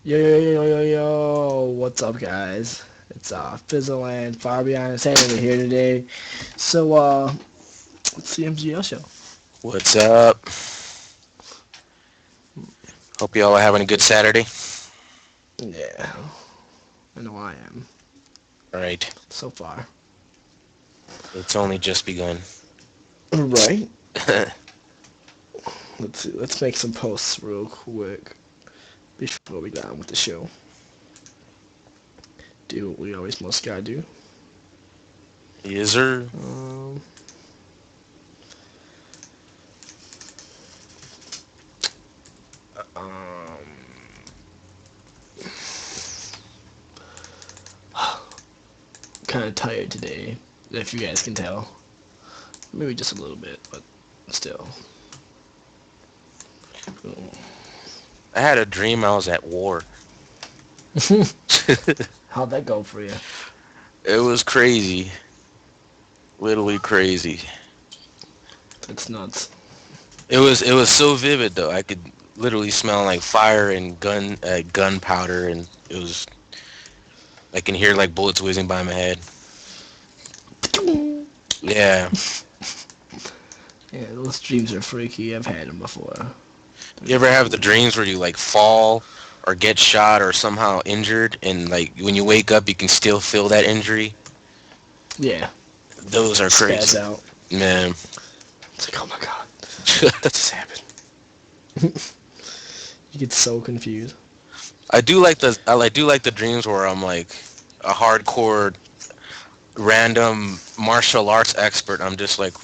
Yo, what's up, guys? It's Fizzle and Fabian and Sandy here today. So, it's the MGL Show. What's up? Hope you all are having a good Saturday. Yeah, I know I am All right. so far. It's only just begun. Right. Let's see. Let's make some posts real quick before we get on with the show. Do what we always most gotta do. Yes, sir. Um, um, kind of tired today, if you guys can tell. Maybe just a little bit, but still. I had a dream I was at war. How'd that go for you? It was crazy. Literally crazy. That's nuts. It was so vivid though. I could literally smell like fire and gunpowder, and it was I can hear like bullets whizzing by my head. Yeah. Yeah, those dreams are freaky. I've had them before. You ever have the dreams where you like fall or get shot or somehow injured, and like when you wake up you can still feel that injury? Yeah, Those are spaz crazy, out. man. It's like, oh my god, that just happened. You get so confused. I do like the dreams where I'm like a hardcore random martial arts expert. I'm just like,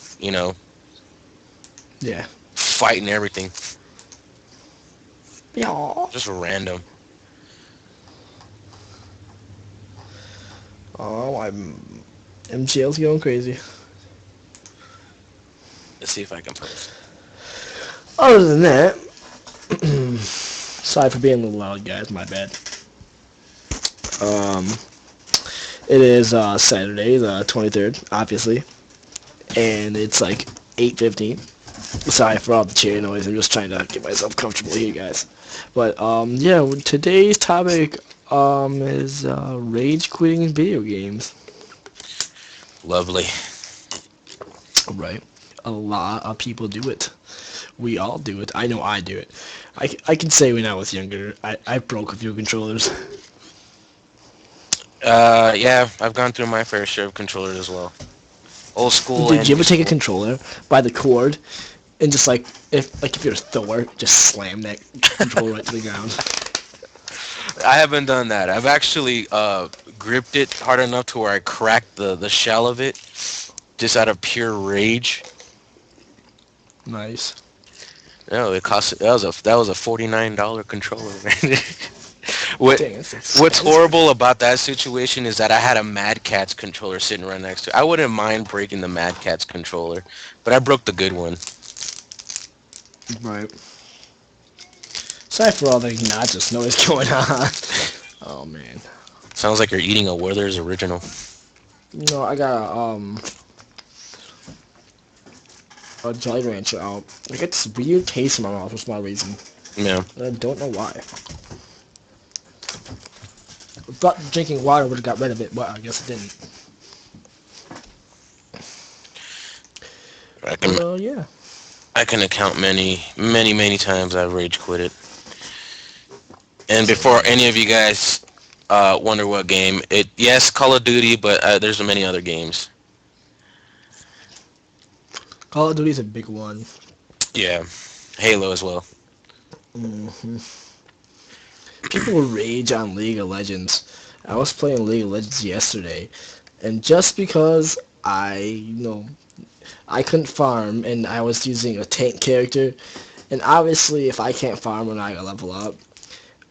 Yeah. fighting everything. Yeah. Just random. Oh, I'm MGL's going crazy. Let's see if I can post. Other than that, sorry for being a little loud, guys. My bad. Um, it is Saturday, the 23rd, obviously, and it's like 8:15. Sorry for all the cheer noise. I'm just trying to get myself comfortable here, guys. But yeah, today's topic is rage quitting video games. Lovely. Right. A lot of people do it. We all do it. I know I do it. I can say when I was younger, I broke a few controllers. Yeah, I've gone through my fair share of controllers as well. Old school Did and you new ever take a school. controller by the cord and just like if you're Thor, just slam that controller right to the ground? I haven't done that. I've actually gripped it hard enough to where I cracked the shell of it just out of pure rage. Nice. No, it cost that was a $49 controller. Man. what Dang, that's What's expensive. horrible about that situation is that I had a Mad Catz controller sitting right next to it. I wouldn't mind breaking the Mad Catz controller, but I broke the good one. Right. Sorry for all the obnoxious noise going on. Oh man. Sounds like you're eating a Werther's original. No, I got a Jolly Rancher out. I get this weird taste in my mouth for some odd reason. Yeah. I don't know why. But drinking water would have got rid of it, but I guess it didn't. I But can yeah. I can account many times I've rage quit it. And Same before here. any of you guys wonder what game, yes, Call of Duty, but there's many other games. Call of Duty's a big one. Yeah, Halo as well. hmm People rage on League of Legends. I was playing League of Legends yesterday, and just because I couldn't farm and I was using a tank character, and obviously if I can't farm, I'm not gonna level up.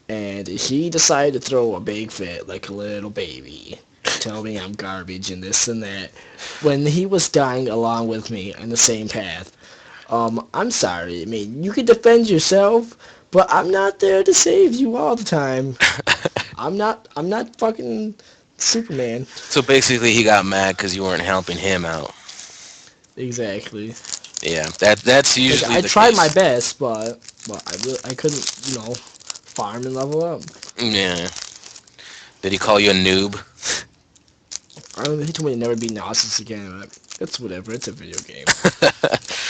And he decided to throw a big fit like a little baby. Tell me I'm garbage and this and that. When he was dying along with me on the same path. I'm sorry. I mean, you can defend yourself, but I'm not there to save you all the time. I'm not fucking Superman. So basically, he got mad because you weren't helping him out. Exactly. Yeah, that's Like usually I the tried my case. best, but I couldn't, farm and level up. Yeah. Did he call you a noob? I don't know, he told me to never be nauseous again, but it's whatever. It's a video game.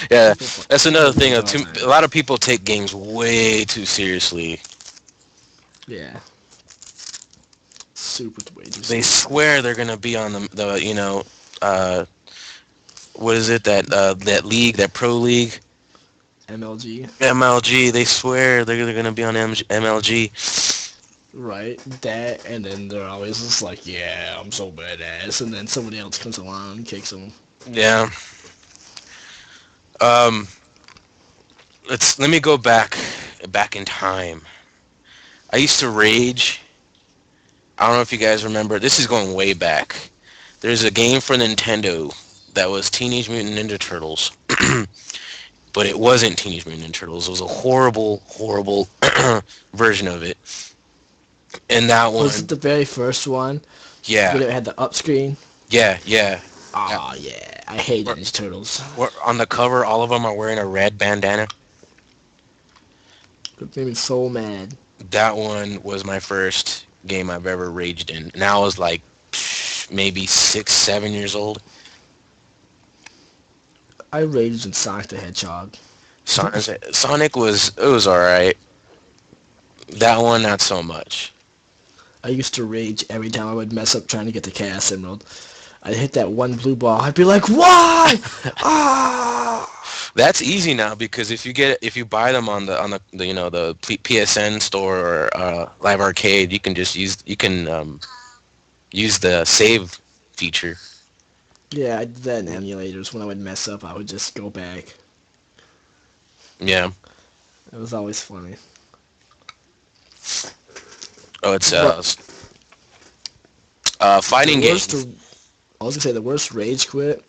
Yeah, that's People another play thing. it all the A time. lot of people take games way too seriously. Yeah, super way too They seriously. swear they're gonna be on uh, what is it that league, that pro league, MLG, MLG. They swear they're gonna be on MLG. right? That, and then they're always just like, yeah, I'm so badass, and then somebody else comes along and kicks them. Yeah. Um. Let me go back in time. I used to rage. I don't know if you guys remember. This is going way back. There's a game for Nintendo that was Teenage Mutant Ninja Turtles, but it wasn't Teenage Mutant Ninja Turtles. It was a horrible, horrible version of it. And that Was it one, the very first one yeah, when it had the up screen? yeah. Yeah. Oh yeah, I hate Where, Ninja Turtles. on the cover, all of them are wearing a red bandana. It made me so mad. That one was my first game I've ever raged in. And I was like maybe 6, 7 years old. I raged in Sonic the Hedgehog. Sonic was all right. That one, not so much. I used to rage every time I would mess up trying to get the Chaos Emerald. I'd hit that one blue ball. I'd be like, why? Ah! That's easy now because if you buy them on the the PSN store or Live Arcade, you can just use the save feature. Yeah, I did that in Yeah. emulators. When I would mess up, I would just go back. Yeah. It was always funny. Oh, it's But the fighting worst, games. I was gonna say the worst rage quit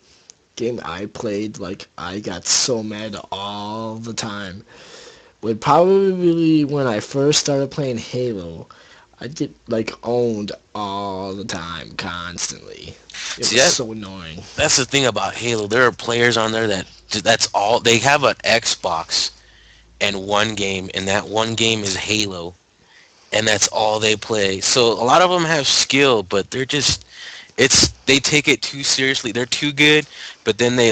game I played, like I got so mad all the time, would probably when I first started playing Halo. I'd get like owned all the time, constantly. It See was that so annoying. that's the thing about Halo. There are players on there that's all they have, an Xbox and one game, and that one game is Halo, and that's all they play. So a lot of them have skill, but they take it too seriously. They're too good, but then they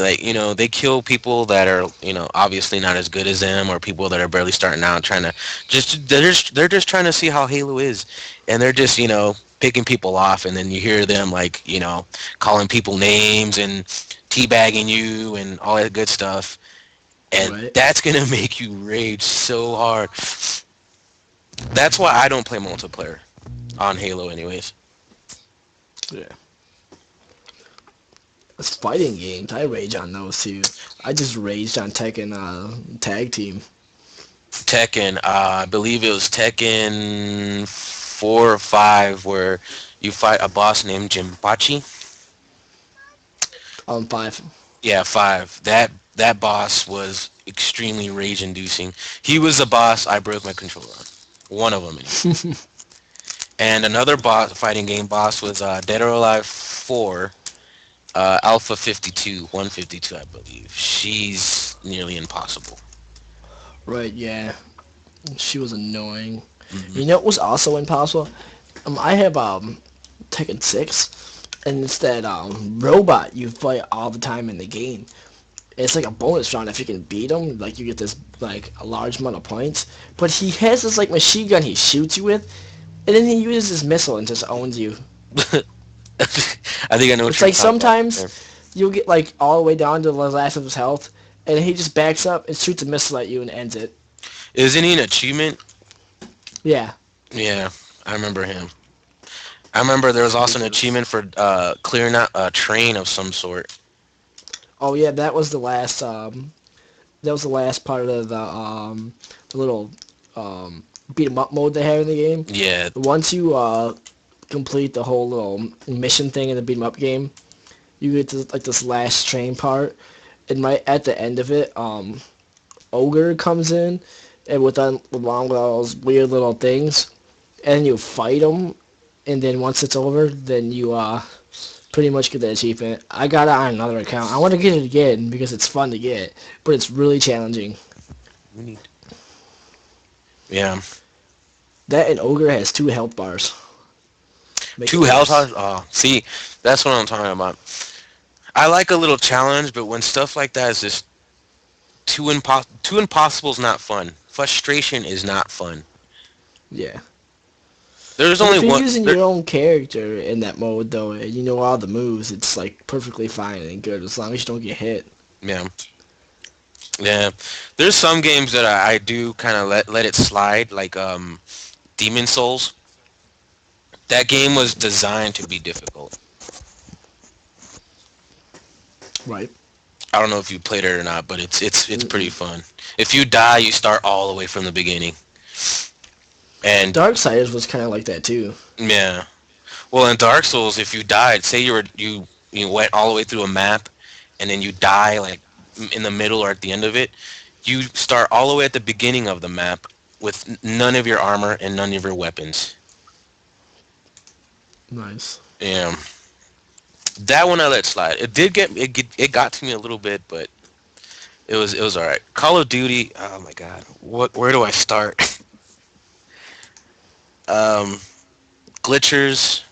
they kill people that are obviously not as good as them, or people that are barely starting out trying to they're just trying to see how Halo is, and they're just picking people off, and then you hear them calling people names and teabagging you and all that good stuff, and Right? that's gonna make you rage so hard. That's why I don't play multiplayer on Halo, anyways. Yeah. It's fighting games. I rage on those too. I just raged on Tekken Tag Team. Tekken, I believe it was Tekken 4 or 5, where you fight a boss named Jinpachi. On 5. Yeah, 5. That boss was extremely rage-inducing. He was the boss I broke my controller on. One of them, anyway. And another fighting game boss was Dead or Alive 4, Alpha 52, 152, I believe. She's nearly impossible. Right, yeah. She was annoying. Hmm. You know what was also impossible? I have Tekken 6, and it's that robot you fight all the time in the game. It's like a bonus round if you can beat him. Like you get this like a large amount of points. But he has this like machine gun he shoots you with, and then he uses his missile and just owns you. I think I know what It's you're like talking about there. sometimes you'll get like all the way down to the last of his health, and he just backs up and shoots a missile at you and ends it. Isn't he an achievement? Yeah, Yeah, I remember him. I remember there was also an ridiculous. achievement for clearing out a train of some sort. Oh yeah, that was the last. That was the last part of the little beat 'em up mode they have in the game. Yeah, Once you complete the whole little mission thing in the beat 'em up game, you get to like this last train part, and right at the end of it, Ogre comes in, and along with all those weird little things, and you fight him, and then once it's over, then you pretty much get the achievement. I got it on another account. I want to get it again because it's fun to get, but it's really challenging. we need. Yeah, That and Ogre has 2 health bars. Make it Two health worse. hearts. Oh, see, that's what I'm talking about. I like a little challenge, but when stuff like that is just too impossible is not fun. Frustration is not fun. Yeah. There's But only if you're one. using There, your own character in that mode, though, and you know all the moves, it's like perfectly fine and good as long as you don't get hit. yeah, yeah. There's some games that I do kind of let it slide, like Demon Souls. That game was designed to be difficult. Right. I don't know if you played it or not, but it's pretty Mm-mm. fun. If you die, you start all the way from the beginning. And Darksiders was kind of like that too. yeah, well, in Dark Souls, if you died, say you went all the way through a map, and then you die like in the middle or at the end of it, you start all the way at the beginning of the map with none of your armor and none of your weapons. Nice. Yeah, that one I let slide. It got to me a little bit, but it was all right. Call of Duty. Oh my god, where do I start? um, Glitchers.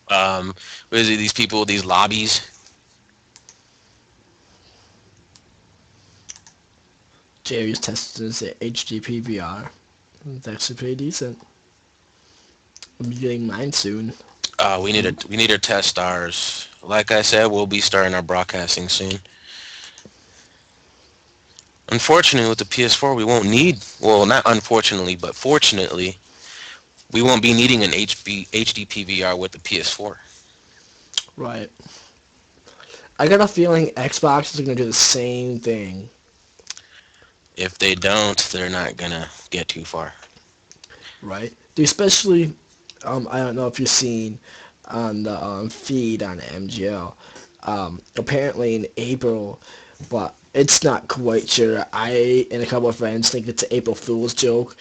What is it? These people, these lobbies. Jerry's tested this at HDP VR. It's actually pretty decent. I'm getting mine soon. We need to test ours. Like I said, we'll be starting our broadcasting soon. Unfortunately, with the PS4, we won't need. Well, not unfortunately, but fortunately, we won't be needing an HD PVR with the PS4. Right. I got a feeling Xbox is going to do the same thing. If they don't, they're not gonna get too far. Right. Especially, I don't know if you've seen on the feed on MGL. Apparently in April, but it's not quite sure. I and a couple of friends think it's an April Fool's joke,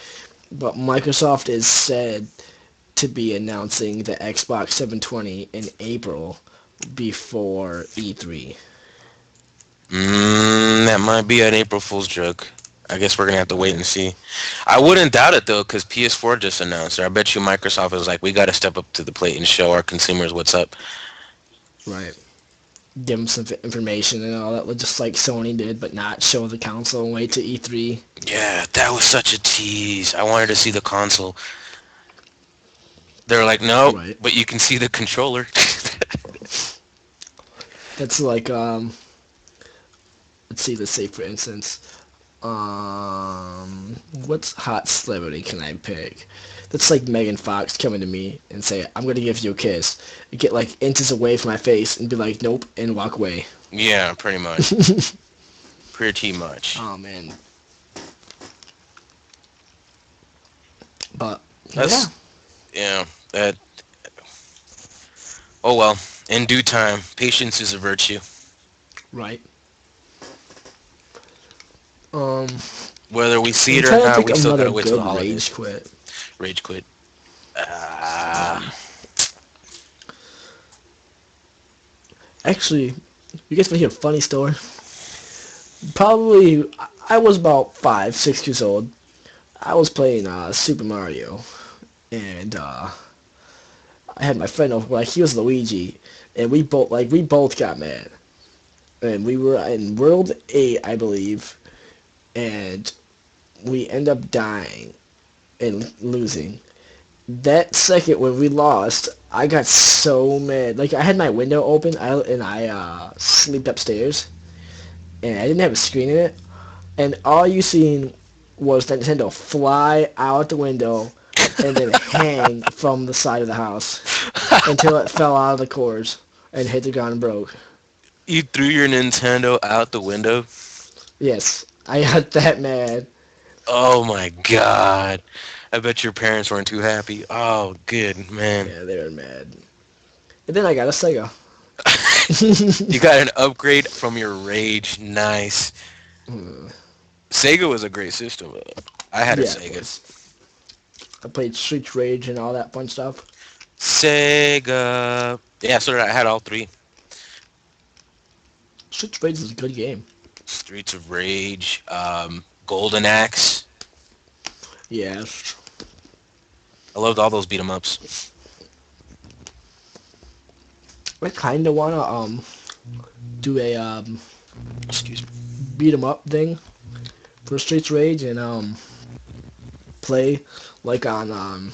but Microsoft is said to be announcing the Xbox 720 in April before E3. That might be an April Fool's joke. I guess we're gonna have to wait and see. I wouldn't doubt it though, because PS4 just announced it. I bet you Microsoft is like, we got to step up to the plate and show our consumers what's up. Right. Give them some information and all that, just like Sony did, but not show the console and wait to E3. Yeah, that was such a tease. I wanted to see the console. They're like, no, Right. but you can see the controller. That's like let's see, let's say for instance, what hot celebrity can I pick? That's like Megan Fox coming to me and say, I'm gonna give you a kiss. And get like inches away from my face and be like, nope, and walk away. Yeah, pretty much. Pretty much. Oh man. But yeah, That's, yeah, that, oh well. In due time, patience is a virtue. right. Um Whether we see I'm it or trying to not, think we of still another gotta wait till the good holidays. rage quit. Rage quit. Um Actually, you guys want to hear a funny story? Probably I was about 5, 6 years old. I was playing Super Mario, and I had my friend over. Like he was Luigi, and we both got mad, and we were in World 8, I believe, and we end up dying and losing. That second when we lost, I got so mad. Like I had my window open, and I slept upstairs, and I didn't have a screen in it, and all you seen was Nintendo fly out the window and then hang from the side of the house until it fell out of the cords and hit the ground and broke. You threw your Nintendo out the window? Yes, I got that mad. Oh my god. I bet your parents weren't too happy. Oh, good, man. Yeah, they were mad. And then I got a Sega. You got an upgrade from your Rage. Nice. Hmm. Sega was a great system. I had a Yeah, it Sega. was. I played Street Rage and all that fun stuff. Sega. Yeah, so did I. I had all three. Street Rage is a good game. Streets of Rage, Golden Axe. Yes. I loved all those beat 'em ups. I kind of want to do a Excuse me. beat 'em up thing for Streets Rage and play like on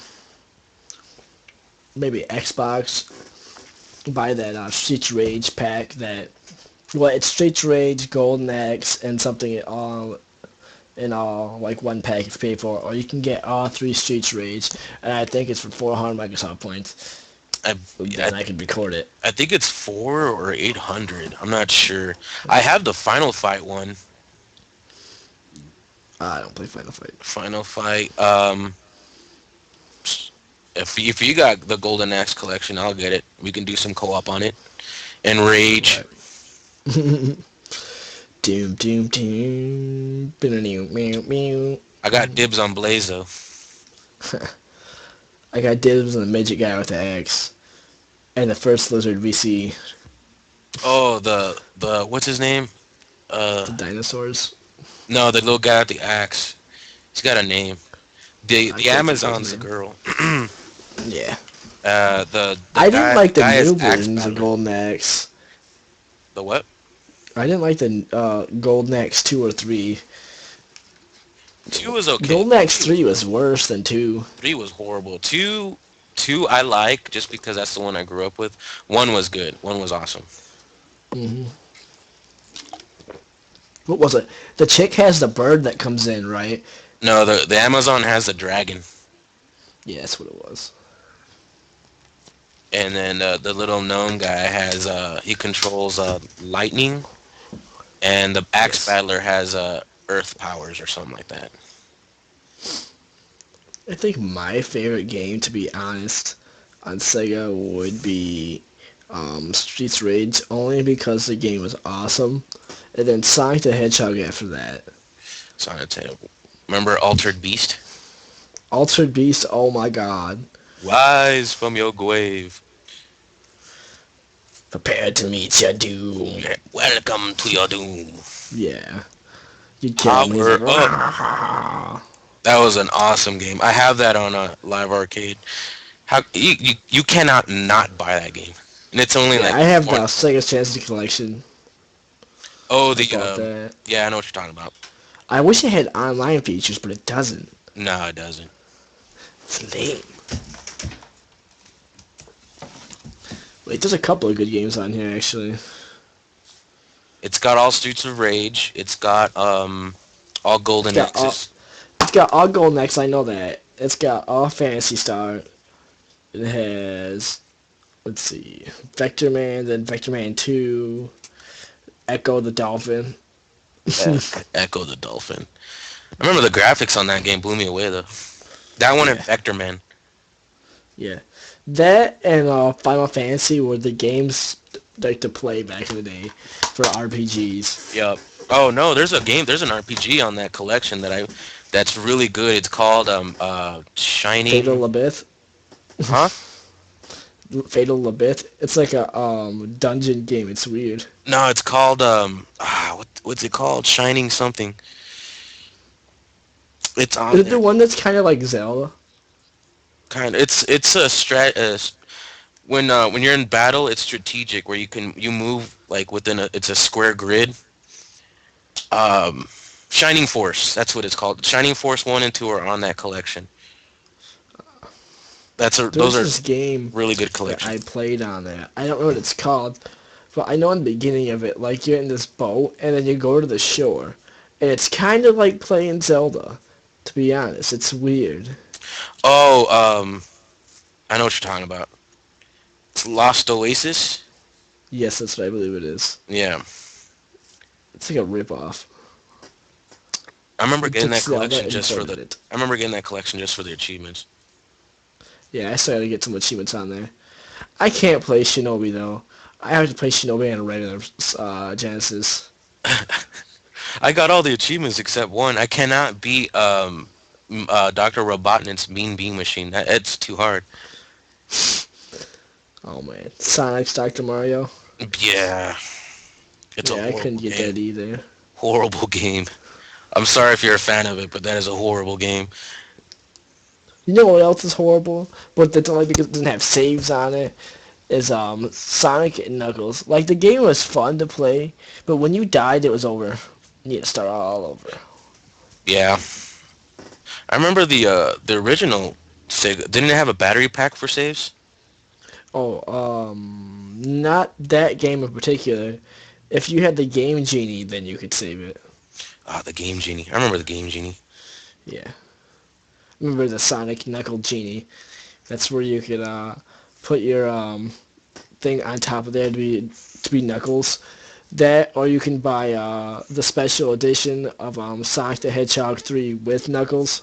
maybe Xbox. Buy that Streets Rage pack that well it's Streets Rage, Golden Axe, and something all in all like one pack if you pay for it, or you can get all three Streets Rage, and I think it's for 400 Microsoft points. I, I Then I can record it. I think it's 4 or 800. I'm not sure. I have the Final Fight one. I don't play Final Fight. Final Fight. If you got the Golden Axe collection, I'll get it. We can do some co-op on it. And Rage. Right. Doom, doom, doom. Meow, meow, meow. I got dibs on Blaze though. I got dibs on the midget guy with the axe. And the first lizard we see, Oh, the what's his name? the dinosaurs. No, the little guy with the axe. He's got a name. The I the can't think of his Amazon's the name. girl. Yeah. The I didn't guy, like the guy new is axe versions of battler. Golden Axe. The what? I didn't like the Golden Axe 2 or 3. 2 was okay. Golden Axe 3 was worse than 2. 3 was horrible. Two I like just because that's the one I grew up with. 1 was good. 1 was awesome. Hmm. What was it? The chick has the bird that comes in, right? No, the Amazon has the dragon, Yeah, that's what it was. and then the little gnome guy has he controls lightning, and the axe Yes. battler has earth powers or something like that. I think my favorite game, to be honest, on Sega would be Streets Rage, only because the game was awesome. And then Sonic the Hedgehog after that. Sonic Tail. Remember Altered Beast? Altered Beast, oh my god. Rise from your grave. Prepare to meet your doom. Welcome to your doom. Yeah. You kill him, he's Power like, up. That was an awesome game. I have that on a live arcade. How you cannot not buy that game, and it's only Yeah, like I have the 20. Sega Chance collection. Oh, I bought the that. yeah, I know what you're talking about. I wish it had online features, but it doesn't. No, it doesn't. It's lame. Wait, there's a couple of good games on here, actually. It's got all Streets of Rage. It's got all Golden It's got all- Axes. It's got all Golden Axe, I know that. It's got all Fantasy Star. It has, let's see, Vector Man, then Vector Man 2, Echo the Dolphin. Echo the Dolphin. I remember the graphics on that game blew me away though. That one and Yeah. Vector Man. Yeah. That and Final Fantasy were the games like to play back in the day for RPGs. Yep. Oh no, there's an RPG on that collection that's really good. It's called Shining. Fatal Labith. Huh? Fatal Labith. It's like a dungeon game. It's weird. No, it's called what's it called? Shining something. It's on Is it the there. one that's kind of like Zelda? Kind of. It's a when you're in battle, it's strategic where you move like within it's a square grid. Shining Force, that's what it's called. Shining Force 1 and 2 are on that collection. There's Those this are game really good that collections. I played on there. I don't know what it's called, but I know in the beginning of it, like you're in this boat and then you go to the shore, and it's kind of like playing Zelda. To be honest, it's weird. Oh, I know what you're talking about. It's Lost Oasis. Yes, that's what I believe it is. Yeah, It's like a ripoff. I remember It getting took that Zelda collection and just for ported the. it. I remember getting that collection just for the achievements. Yeah, I started to get some achievements on there. I can't play Shinobi though. I have to play Shinobi on a regular Genesis. I got all the achievements except one. I cannot beat Dr. Robotnik's Mean Bean Machine. It's too hard. Oh man, Sonic's Dr. Mario. Yeah, it's a Yeah, I horrible couldn't get game. that either. Horrible game. I'm sorry if you're a fan of it, but that is a horrible game. You know what else is horrible? But that's only because it doesn't have saves on it. Is Sonic and Knuckles. Like the game was fun to play, but when you died, it was over. You need to start all over. Yeah, I remember the original Sega. Didn't it have a battery pack for saves? Oh, not that game in particular. If you had the Game Genie, then you could save it. Ah, the Game Genie. I remember the Game Genie. Yeah. Remember the Sonic Knuckle Genie? That's where you could put your thing on top of there to be Knuckles. That, or you can buy the special edition of Sonic the Hedgehog 3 with Knuckles.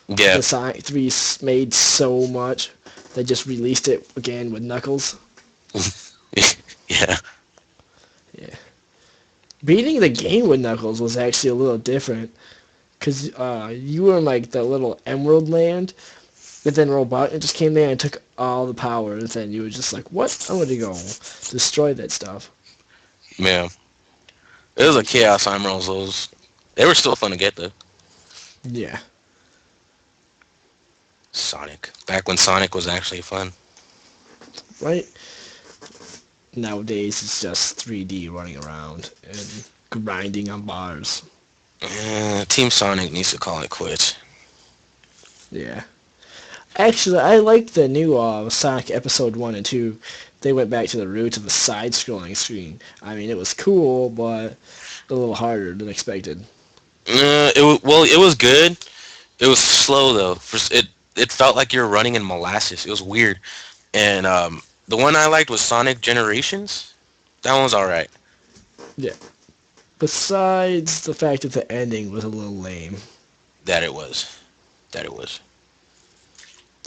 Yeah, Because Sonic 3 made so much, they just released it again with Knuckles. yeah. Yeah. Beating the game with Knuckles was actually a little different. Because you were in like the little Emerald Land, but then Robotnik just came there and took all the powers, and you were just like, what? I'm going to go destroy that stuff. Yeah. It was a Chaos Emeralds. Those they were still fun to get though. Yeah. Sonic. Back when Sonic was actually fun. Right? Nowadays, it's just 3D running around and grinding on bars. Team Sonic needs to call it quits. Yeah. Actually, I like the new Sonic Episode 1 and 2. They went back to the roots of the side-scrolling screen. I mean, it was cool, but a little harder than expected. It was good. It was slow though. It felt like you were running in molasses. It was weird. And the one I liked was Sonic Generations. That one was all right. Yeah. Besides the fact that the ending was a little lame. That it was. That it was.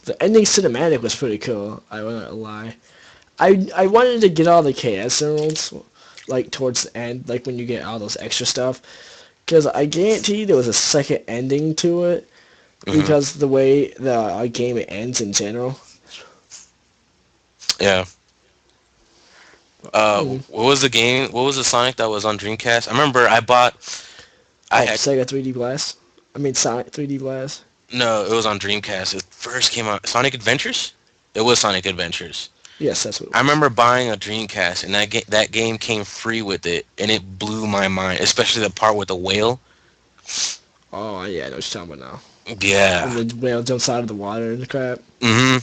The ending cinematic was pretty cool, I won't lie. I wanted to get all the KS emeralds, like, towards the end, like when you get all those extra stuff. Because I guarantee there was a second ending to it, Hmm. because the way the game ends in general. Yeah. Mm. What was the game? What was the Sonic that was on Dreamcast? I remember I bought. I Oh, had Sega 3D Blast? I mean Sonic 3D Blast? no. It was on Dreamcast. It first came out. Sonic Adventures. It was Sonic Adventures. Yes, that's what it I was. remember buying a Dreamcast, and that game came free with it, and it blew my mind. Especially the part with the whale. Oh, yeah, I know what you're talking about now. When Yeah. the whale jumps out of the water and crap. Hmm.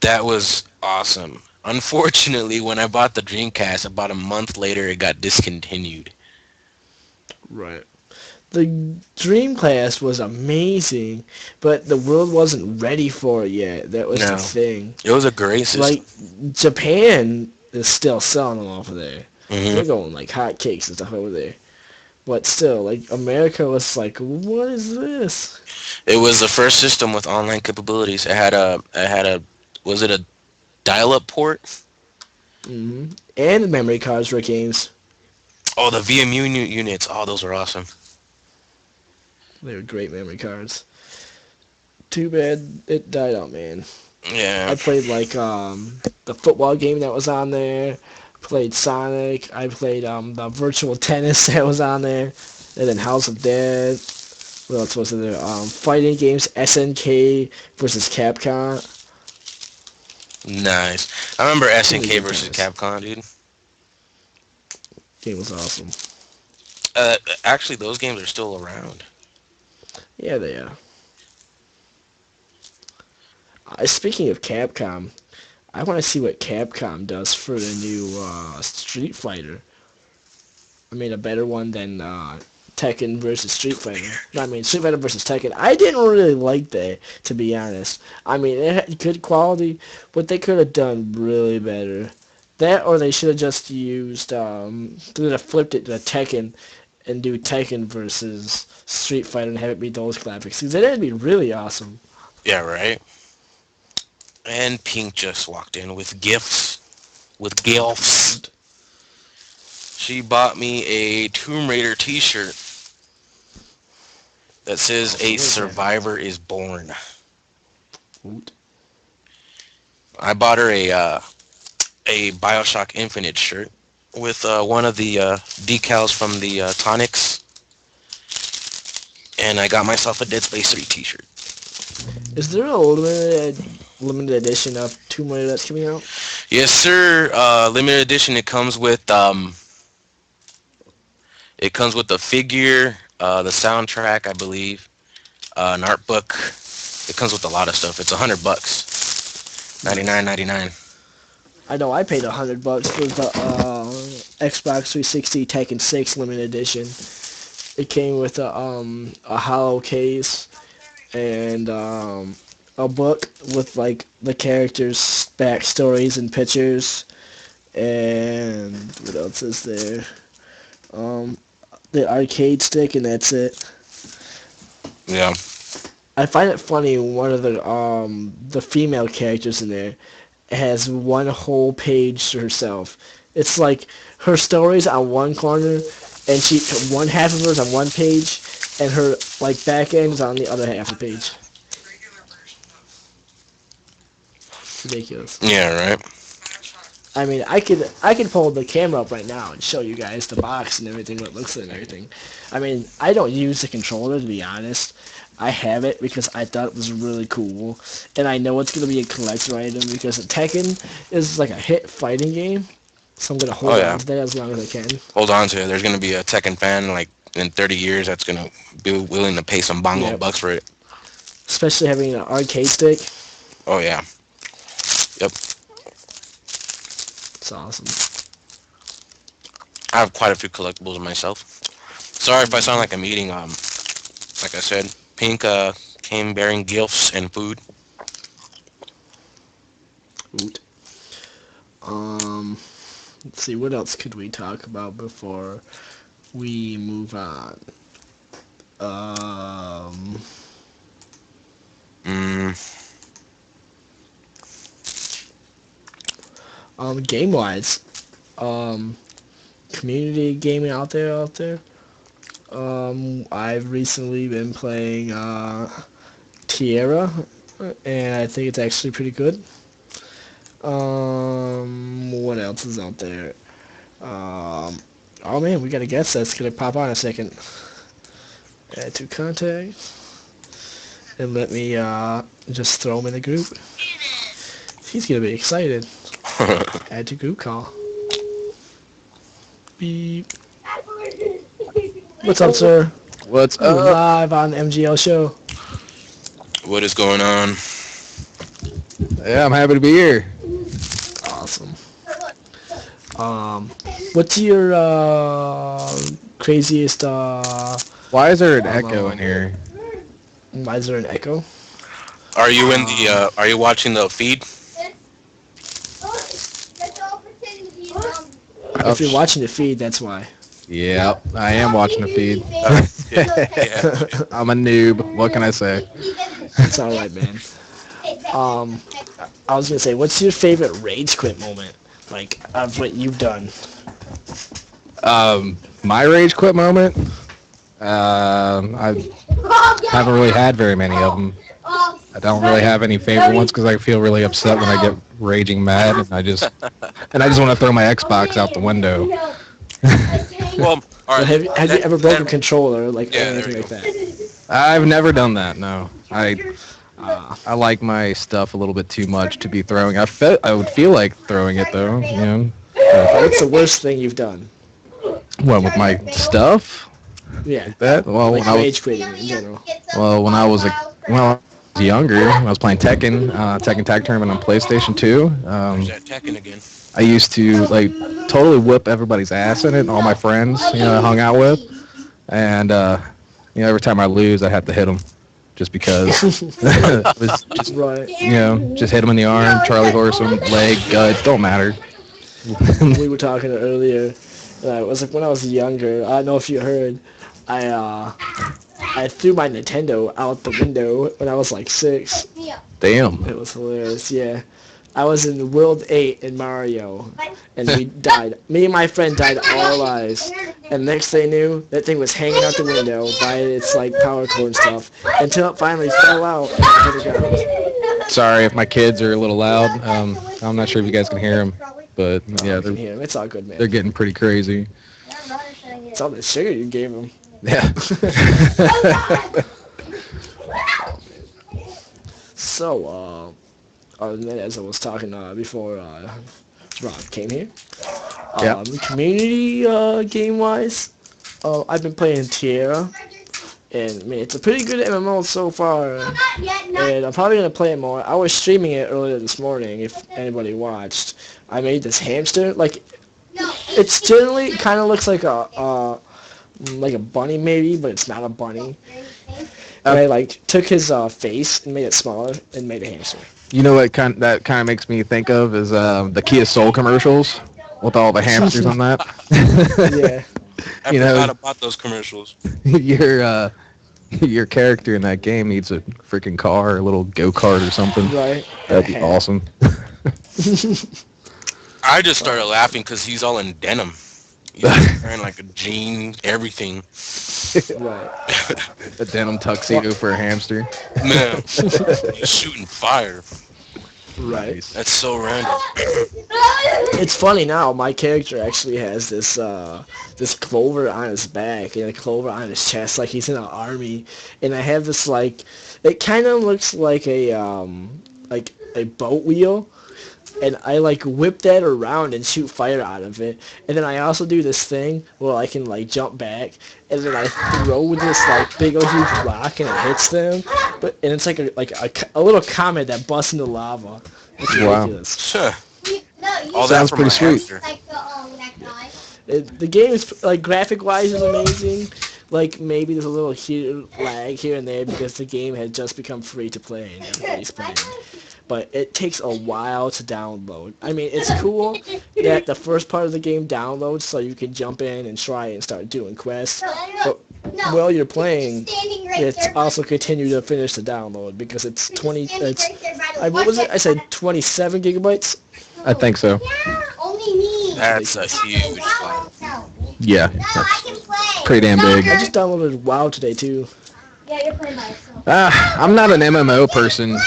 That was awesome. Unfortunately, when I bought the Dreamcast, about a month later, it got discontinued. Right. The Dreamcast was amazing, but the world wasn't ready for it yet. That was the No, thing. it was a great system. Like, Japan is still selling them over there. Hmm. They're going like hotcakes and stuff over there. But still, like, America was like, what is this? It was the first system with online capabilities. It had a, was it a dial-up port? Hmm. And the memory cards for games. Oh, the VMU units. Oh, those were awesome. They were great memory cards. Too bad it died out, man. Yeah. I played like the football game that was on there. Played Sonic. I played the virtual tennis that was on there. And then House of Dead. What else was there? Fighting games, SNK versus Capcom. Nice. I remember Really SNK good versus times. Capcom, dude. Game was awesome. Actually, those games are still around. Yeah, they are. Speaking of Capcom, I want to see what Capcom does for the new Street Fighter. I mean, a better one than Tekken versus Street Fighter. No, I mean, Street Fighter versus Tekken. I didn't really like that, to be honest. I mean, it had good quality, but they could have done really better. That, or they should have just used, they would have flipped it to Tekken and do Tekken versus Street Fighter and have it be those graphics. Because that'd be really awesome. Yeah, right. And Pink just walked in with gifts, with gifts. She bought me a Tomb Raider T-shirt that says Oh, "A what is that? Survivor is Born." Woot. I bought her a Bioshock Infinite shirt with one of the decals from the Tonics, and I got myself a Dead Space 3 T-shirt. Is there a limited edition of Tomb Raider that's coming out? Yes, sir. Limited edition. It comes with the figure, the soundtrack, I believe, an art book. It comes with a lot of stuff. It's $100, Nice. 99.99. I know I paid $100 for the Xbox 360 Tekken 6 limited edition. It came with a hollow case and a book with like the characters' backstories and pictures. And what else is there? Um, the arcade stick, and that's it. Yeah. I find it funny one of the female characters in there has one whole page to herself. It's like her story's on one corner, and she one half of her's on one page, and her like back end's on the other half of the page. It's ridiculous. Yeah, right. I mean, I could pull the camera up right now and show you guys the box and everything, what it looks like and everything. I mean, I don't use the controller to be honest. I have it because I thought it was really cool, and I know it's gonna be a collector item because Tekken is like a hit fighting game, so I'm gonna Oh hold on yeah. to that as long as I can. Hold on to it. There's gonna be a Tekken fan like in 30 years that's gonna be willing to pay some bongo Yep. bucks for it. Especially having an arcade stick. Oh yeah. Yep. It's awesome. I have quite a few collectibles myself. Sorry if I sound like I'm eating. Like I said, Pink came bearing gifts and food. Oot. Um, let's see, what else could we talk about before we move on? Um, Mm, game wise, um, community gaming out there. I've recently been playing Tierra, and I think it's actually pretty good. What else is out there? Um, oh man, we got a guest that's gonna pop on in a second. Add to contact, and let me just throw him in the group. He's gonna be excited. Add to group call. Beep. What's up, sir? What's You're up? live on the MGL Show. what is going on? Yeah, I'm happy to be here. Awesome. What's your craziest? Why is there an Um, echo in um, here? Why is there an echo? Are you in the? Are you watching the feed? Oh, If you're watching the feed, that's why. yeah, I am watching the feed. Yeah. I'm a noob. What can I say? It's all right, man. Um, I was gonna say, what's your favorite rage quit moment? Like of what you've done? My rage quit moment. I haven't really had very many of them. I don't really have any favorite ones because I feel really upset when I get raging mad, and I just want to throw my Xbox out the window. Well, all right. Have you ever broken a controller, like or Yeah, there anything you like that? I've never done that. No, Uh, I like my stuff a little bit too much to be throwing. I would feel like throwing it though. You know. what's the worst thing you've done? What with my stuff? Yeah, That well, like when I was rage quitting in general. when I was younger, when I was playing Tekken Tag Tournament on PlayStation 2. There's that Tekken again. I used to like totally whip everybody's ass in it. All my friends, I hung out with, and every time I lose, I have to hit them, just because. It was just Right. just hit them in the arm, Charlie horse them, leg, gut, don't matter. We were talking earlier. It was like when I was younger. I don't know if you heard. I threw my Nintendo out the window when I was like 6. Damn. It was hilarious. Yeah, I was in World 8 in Mario, and we died. Me and my friend died all our lives. And next thing I knew, that thing was hanging out the window by its like power cord and stuff until it finally fell out and hit the ground. Sorry if my kids are a little loud. I'm not sure if you guys can hear them, but yeah, I can hear him. It's all good, they're man. getting pretty crazy. It's all the sugar you gave him. Yeah. So, as I was talking before Rob came here, Yeah. community game-wise, I've been playing Tierra, and man, it's a pretty good MMO so far, and I'm probably gonna play it more. I was streaming it earlier this morning. If anybody watched, I made this hamster. Like, it's generally kind of looks like a bunny maybe, but it's not a bunny. And I took his face and made it smaller and made a hamster. You know what that kind of makes me think of is the Kia Soul commercials with all the hamsters on that. Yeah. I You know- forgot about those commercials. Your character in that game needs a freaking car, a little go-kart or something. Right. That'd be awesome. I just started laughing because he's all in denim. He's wearing like a jean, everything. Right. A denim tuxedo for a hamster. Man, he's shooting fire. Right. That's so random. It's funny now. My character actually has this clover on his back and a clover on his chest, like he's in an army. And I have this it kind of looks like a boat wheel, and I whip that around and shoot fire out of it. And then I also do this thing where I can jump back, and then I throw this big old huge rock and it hits them. And it's a little comet that busts into lava. It's Wow. ridiculous. Sure. All Sounds that for pretty my sweet. hamster. The game is graphic-wise is amazing. Maybe there's a little lag here and there because the game had just become free to play and everybody's playing. But it takes a while to download. I mean, it's cool that the first part of the game downloads so you can jump in and try and start doing quests. But while you're playing, it's also continue to finish the download because it's what was it? I said 27 gigabytes. I think so. That's a huge file. Yeah, that's pretty damn big. I just downloaded WoW today too. Yeah, you're playing by yourself. I'm not an MMO person.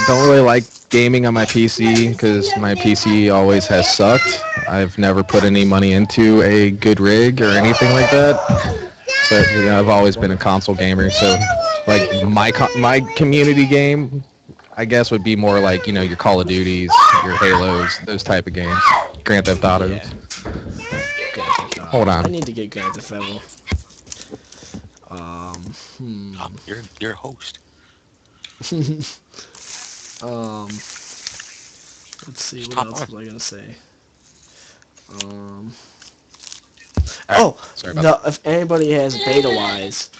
Don't really like gaming on my PC because my PC always has sucked. I've never put any money into a good rig or anything like that. So I've always been a console gamer. So my community game, I guess, would be more your Call of Duties, your Halos, those type of games. Grand Theft Autos. Yeah. Hold I on. need to get Grand Theft Auto. You're a host. Let's see, what Pop else on. was I gonna say? Sorry about If anybody has beta-wise,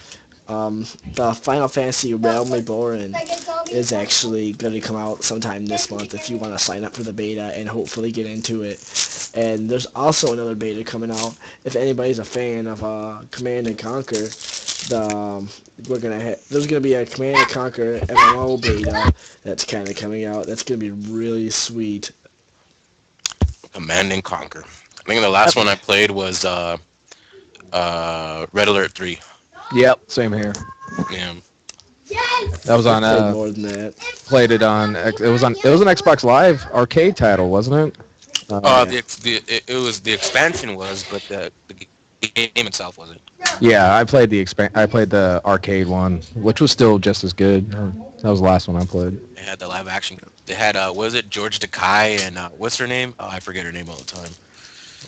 the Final Fantasy Realm Reborn is actually going to come out sometime this month if you want to sign up for the beta and hopefully get into it. And there's also another beta coming out. If anybody's a fan of Command and Conquer, there's gonna be a Command and Conquer MMO beta that's kind of coming out. That's gonna be really sweet. Command and Conquer. I think the last one I played was Red Alert 3. Yep, same here. Yeah. That was on. Played more than that. Played it on. It was an Xbox Live arcade title, wasn't it? It was the expansion was, but the game itself wasn't. Yeah, I played the arcade one, which was still just as good. That was the last one I played. They had the live action. They had what was it, George Takei and what's her name? Oh, I forget her name all the time.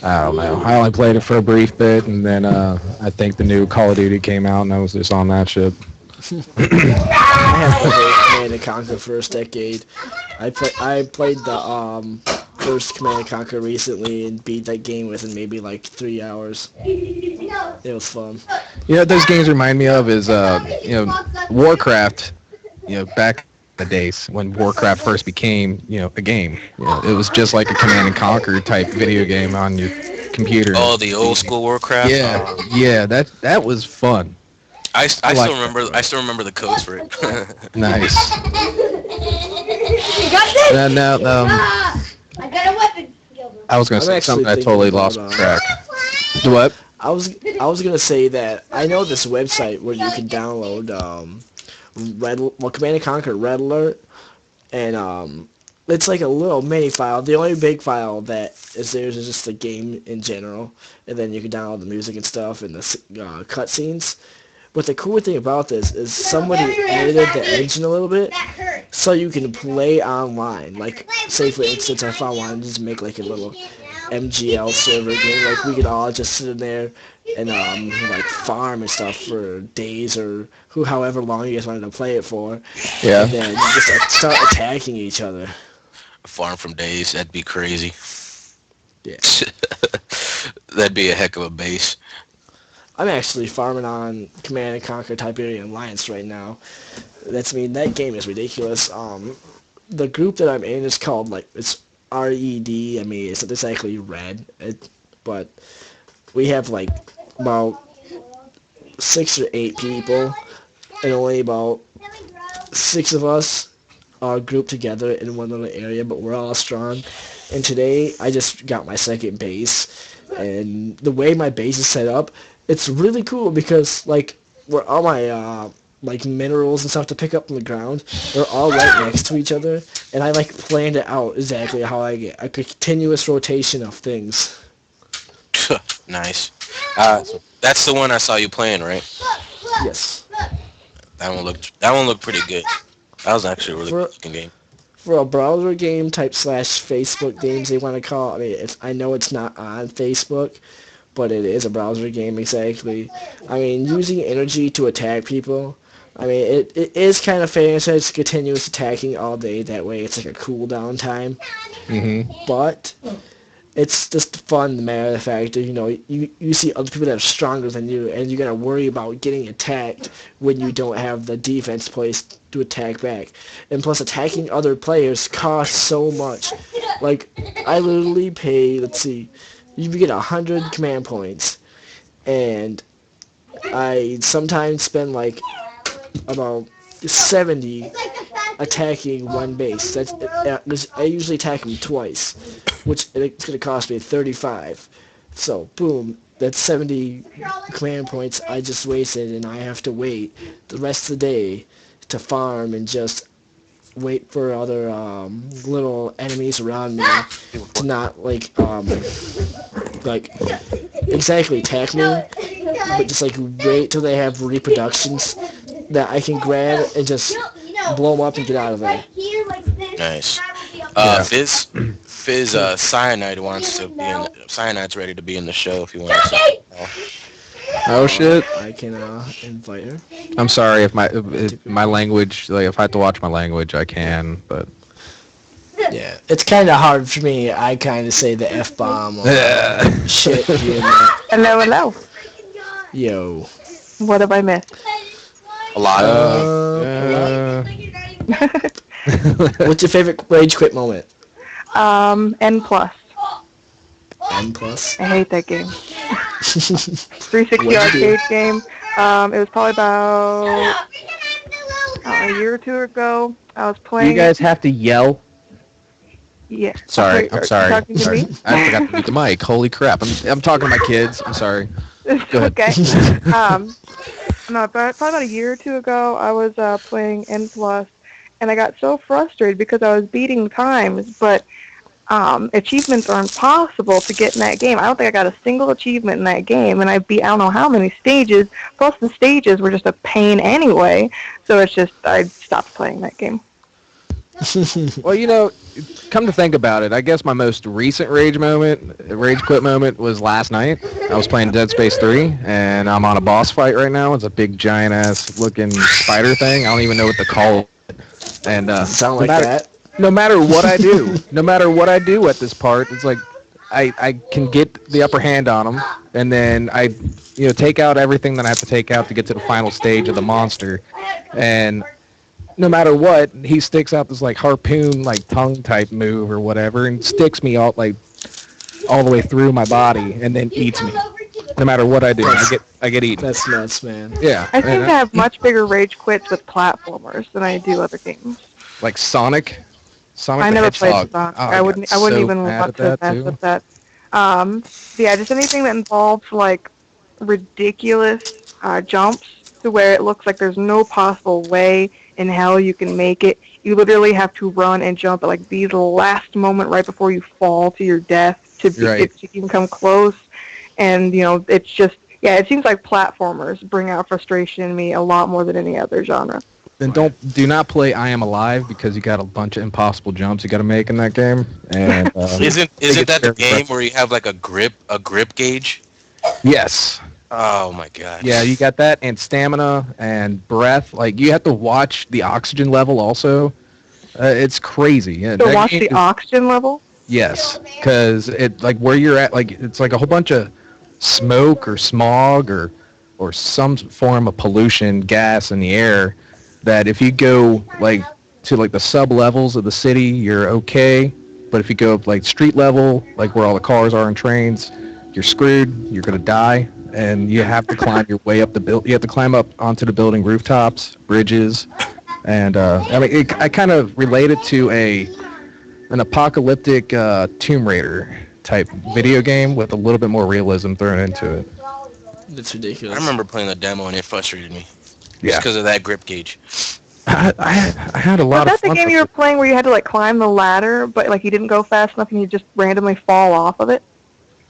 I don't know. I only played it for a brief bit, and then I think the new Call of Duty came out, and I was just on that ship. I have played Command and Conquer First Decade. I played the first Command and Conquer recently and beat that game within maybe 3 hours. It was fun. You know what those games remind me of is Warcraft. Back in the days when Warcraft first became a game. It was just like a Command and Conquer type video game on your computer. Oh, the old school Warcraft. Yeah, that was fun. I still remember the codes for it. Nice. You got this? Now, I got a weapon, Gilbert. I was gonna I'm say actually something I thinking totally about, lost track. What? I was gonna say that I know this website where you can download Command and Conquer Red Alert, and it's like a little mini file. The only big file that is there is just the game in general, and then you can download the music and stuff and the cutscenes. But the cool thing about this is somebody edited the engine a little bit, so you can play online. Like, say for instance, if I wanted to just make like a little MGL server game, like we could all just sit in there and like farm and stuff for days or however long you guys wanted to play it for, Yeah. and then you just start attacking each other. Farm from days. That'd be crazy. Yeah. That'd be a heck of a base. I'm actually farming on Command and Conquer Tiberian Alliance right now. That game is ridiculous. The group that I'm in is called like it's RED. It's not exactly red, but we have like about 6 or 8 people, and only about 6 of us are grouped together in one little area, but we're all strong. And today I just got my second base, and the way my base is set up, it's really cool because like where all my like minerals and stuff to pick up from the ground, they're all right next to each other, and I like planned it out exactly how I get a continuous rotation of things. Nice. That's the one I saw you playing, right? Yes. That one looked pretty good. That was actually a really good looking game. For a browser game type / Facebook games they want to call it, I know it's not on Facebook, but it is a browser game exactly. Using energy to attack people, it is kind of famous as continuous attacking all day. That way it's like a cooldown time. But it's just fun, the matter of the fact that, you see other people that are stronger than you, and you got to worry about getting attacked when you don't have the defense placed to attack back. And plus, attacking other players costs so much. Like, I literally pay, let's see, you get 100 command points, and I sometimes spend like about 70 attacking one base. I usually attack them twice, which it's going to cost me 35. So, boom, that's 70 command points I just wasted, and I have to wait the rest of the day to farm and just wait for other little enemies around me to not like exactly attack me, but just like wait till they have reproductions that I can grab and just blow them up and get out of there. Nice. Yeah. Fizz, Cyanide Cyanide's ready to be in the show if you want to say. Oh shit! I can invite her. I'm sorry if my language, like if I have to watch my language, I can. But Yeah, it's kind of hard for me. I kind of say the F-bomb or shit here and there. Hello, hello. Yo. What have I missed? A lot. What's your favorite rage quit moment? N+. N+. I hate that game. 360 What'd you arcade game. It was probably about a year or two ago. I was do playing. you guys have to yell? Yeah. Sorry, Are I'm you sorry. talking to me? I forgot to mute the mic. Holy crap! I'm talking to my kids. I'm sorry. Go ahead. Okay. No, but probably about a year or two ago, I was playing N+, and I got so frustrated because I was beating times, but achievements are impossible to get in that game. I don't think I got a single achievement in that game, and I don't know how many stages, plus the stages were just a pain anyway, so I stopped playing that game. Well, come to think about it, I guess my most recent rage quit moment was last night. I was playing Dead Space 3, and I'm on a boss fight right now. It's a big, giant-ass looking spider thing. I don't even know what to call it. And Sound like that? no matter what I do at this part, it's like I can get the upper hand on him, and then I take out everything that I have to take out to get to the final stage of the monster, and no matter what, he sticks out this like harpoon like tongue type move or whatever, and sticks me all the way through my body, and then eats me. No matter what I do, I get eaten. That's nuts, man. Yeah. I seem to have much bigger rage quits with platformers than I do other games. Like Sonic I the never played Hedgehog. Sonic. Oh, I wouldn't even mad want at to that, mess too. with that. Yeah, just anything that involves like ridiculous jumps to where it looks like there's no possible way in hell you can make it. You literally have to run and jump at like the last moment right before you fall to your death if you can come close. And it's just it seems like platformers bring out frustration in me a lot more than any other genre. then do not play I Am Alive because you got a bunch of impossible jumps you got to make in that game. And Isn't it isn't gets that the very game frustrating. where you have like a grip gauge? Yes. Oh my god. Yeah, you got that and stamina and breath. Like you have to watch the oxygen level also. It's crazy. Yeah, So that watch game the is oxygen level. yes, because it like where you're at, like it's like a whole bunch of smoke or smog or some form of pollution gas in the air. That if you go like to like the sub levels of the city, you're okay. But if you go up like street level, like where all the cars are and trains, you're screwed. You're gonna die, and you have to climb your way up the build. You have to climb up onto the building rooftops, bridges, and I mean, I kind of relate it to an apocalyptic Tomb Raider type video game with a little bit more realism thrown into it. It's I ridiculous. remember playing the demo and it frustrated me just Yeah, because of that grip gauge. I had a Was lot of that the fun game with you were it. playing where you had to like climb the ladder, but like you didn't go fast enough and you just randomly fall off of it?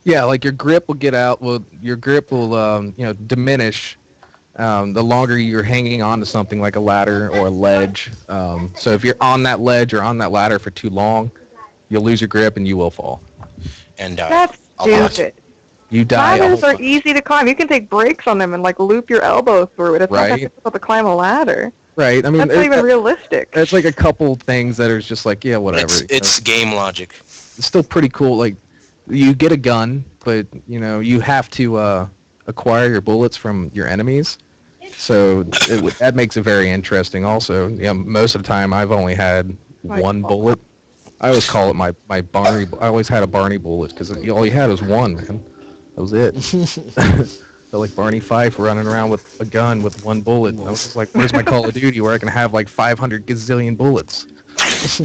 Yeah, like your grip will get out. Well, your grip will diminish the longer you're hanging on to something like a ladder or a ledge. So if you're on that ledge or on that ladder for too long, you'll lose your grip and you will fall. And That's a lot. stupid. You die a Ladders whole are bunch, easy to climb. You can take breaks on them and like loop your elbow through it. It's not that right? difficult to climb a ladder. Right. I mean, That's not even realistic. it's like a couple things that are just like, yeah, whatever. It's game logic. It's still pretty cool. Like, you get a gun, but you have to acquire your bullets from your enemies. So that makes it very interesting. Also, most of the time I've only had Like, one bullet. I always call it my Barney. I always had a Barney bullet because all you had was one, man. That was it. So like Barney Fife running around with a gun with one bullet. I was just like, where's my Call of Duty where I can have like 500 gazillion bullets?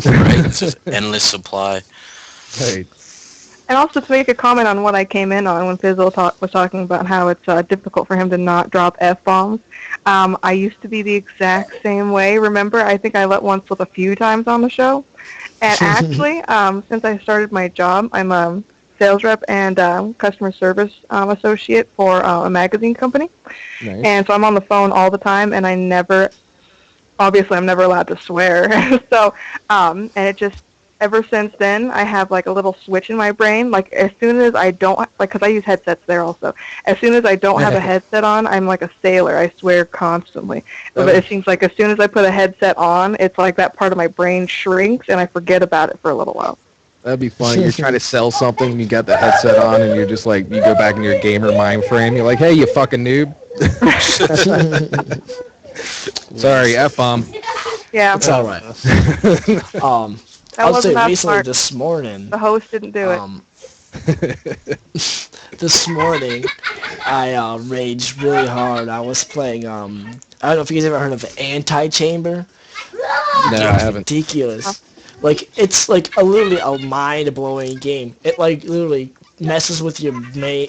Right? It's just endless supply. Right. And also to make a comment on what I came in on when Fizzle was talking about how it's difficult for him to not drop F-bombs. I used to be the exact same way. Remember, I think I let one slip a few times on the show. And actually, since I started my job, I'm a sales rep and customer service associate for a magazine company. Nice. And so I'm on the phone all the time, and obviously I'm never allowed to swear. So, and it just, ever since then, I have like a little switch in my brain. Like as soon as I don't, like, because I use headsets there also. As soon as I don't have a headset on, I'm like a sailor. I swear constantly. But it seems like as soon as I put a headset on, it's like that part of my brain shrinks and I forget about it for a little while. That'd be funny. You're trying to sell something, you got the headset on, and you're just like, you go back in your gamer mind frame. You're like, hey, you fucking noob. Sorry, F-bomb. Yeah, It's all right. that I'll say wasn't that recently smart. this morning. The host didn't do it. This morning, I raged really hard. I was playing. I don't know if you guys ever heard of Anti-Chamber. No, I haven't. Ridiculous. Like it's like literally a mind-blowing game. It like literally messes with your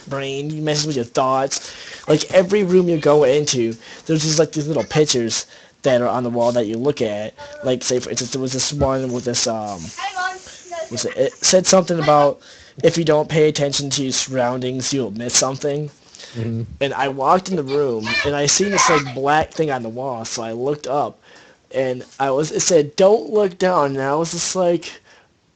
brain, messes with your thoughts. Like every room you go into, there's just like these little pictures that are on the wall that you look at. Like say for instance, there was this one with this it said something about if you don't pay attention to your surroundings, you'll miss something. Mhm. And I walked in the room and I seen this like black thing on the wall, so I looked up and it said don't look down, and I was just like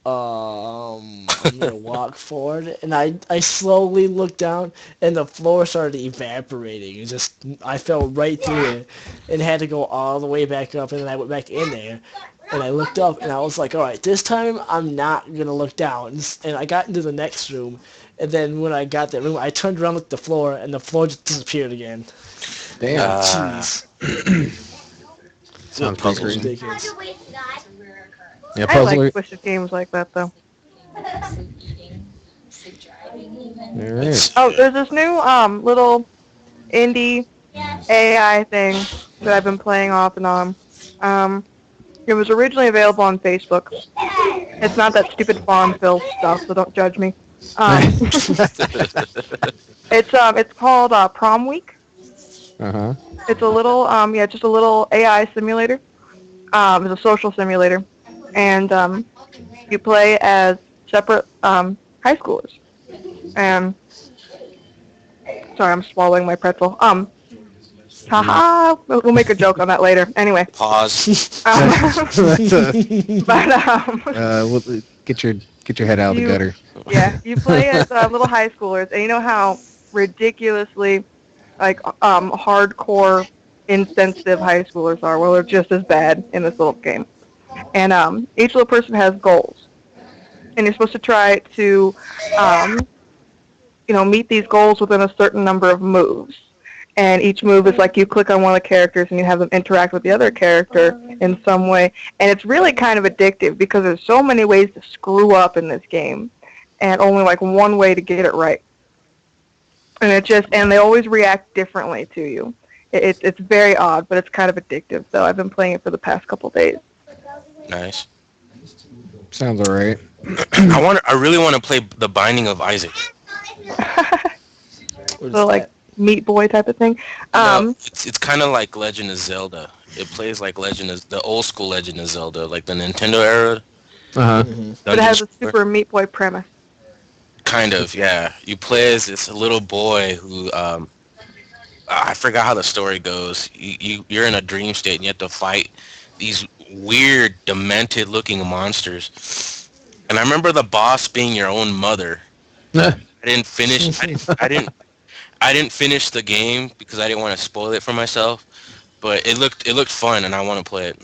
I'm gonna walk forward, and I slowly looked down and the floor started evaporating. It just I fell right through it and had to go all the way back up, and then I went back in there and I looked up and I was like, all right, this time I'm not gonna look down. And I got into the next room, and then when I got that room, I turned around, looked at the floor, and the floor just disappeared again. Damn. Jeez. Sounds puzzles. crazy. Ridiculous. Yeah, I like puzzler. twisted games like that though. All right. Oh, there's this new little indie AI thing that I've been playing off and on. It was originally available on Facebook. It's not that stupid Farmville stuff, so don't judge me. It's called Prom Week. Uh-huh. It's a little just a little AI simulator. It's a social simulator, and you play as separate high schoolers. And sorry, I'm swallowing my pretzel. Haha. We'll make a joke on that later. Anyway. Pause. But get your head out of the you gutter. yeah, you play as little high schoolers, and you know how ridiculously like hardcore insensitive high schoolers are. Well, they're just as bad in this little game. And each little person has goals, and you're supposed to try to meet these goals within a certain number of moves. And each move is like you click on one of the characters and you have them interact with the other character in some way. And it's really kind of addictive because there's so many ways to screw up in this game and only like one way to get it right. And they always react differently to you. It's very odd, but it's kind of addictive. So I've been playing it for the past couple days. Nice. Sounds alright. I really want to play The Binding of Isaac. So like Meat Boy type of thing. No, it's kind of like Legend of Zelda. It plays like the old school Legend of Zelda, like the Nintendo era. But it has a super Meat Boy premise. Kind of, yeah. You play as this little boy who, I forgot how the story goes. You're in a dream state and you have to fight these weird, demented-looking monsters. And I remember the boss being your own mother. I didn't finish. I didn't finish the game because I didn't want to spoil it for myself. But it looked fun, and I want to play it.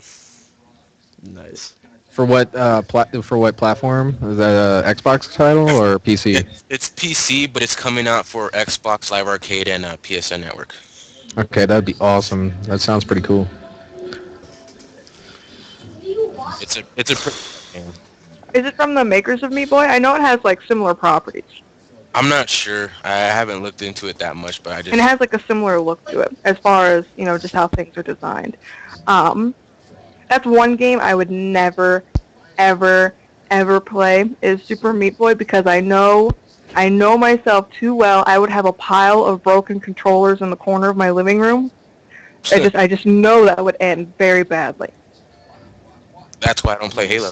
Nice. For what platform? Is that a Xbox title or PC? It's PC, but it's coming out for Xbox Live Arcade and PSN Network. Okay, that'd be awesome. That sounds pretty cool. It's a pretty game. Is it from the makers of Meat Boy? I know it has like similar properties. I'm not sure. I haven't looked into it that much, but I just... And it has like a similar look to it as far as, just how things are designed. That's one game I would never, ever, ever play is Super Meat Boy because I know myself too well. I would have a pile of broken controllers in the corner of my living room. I just know that would end very badly. That's why I don't play Halo.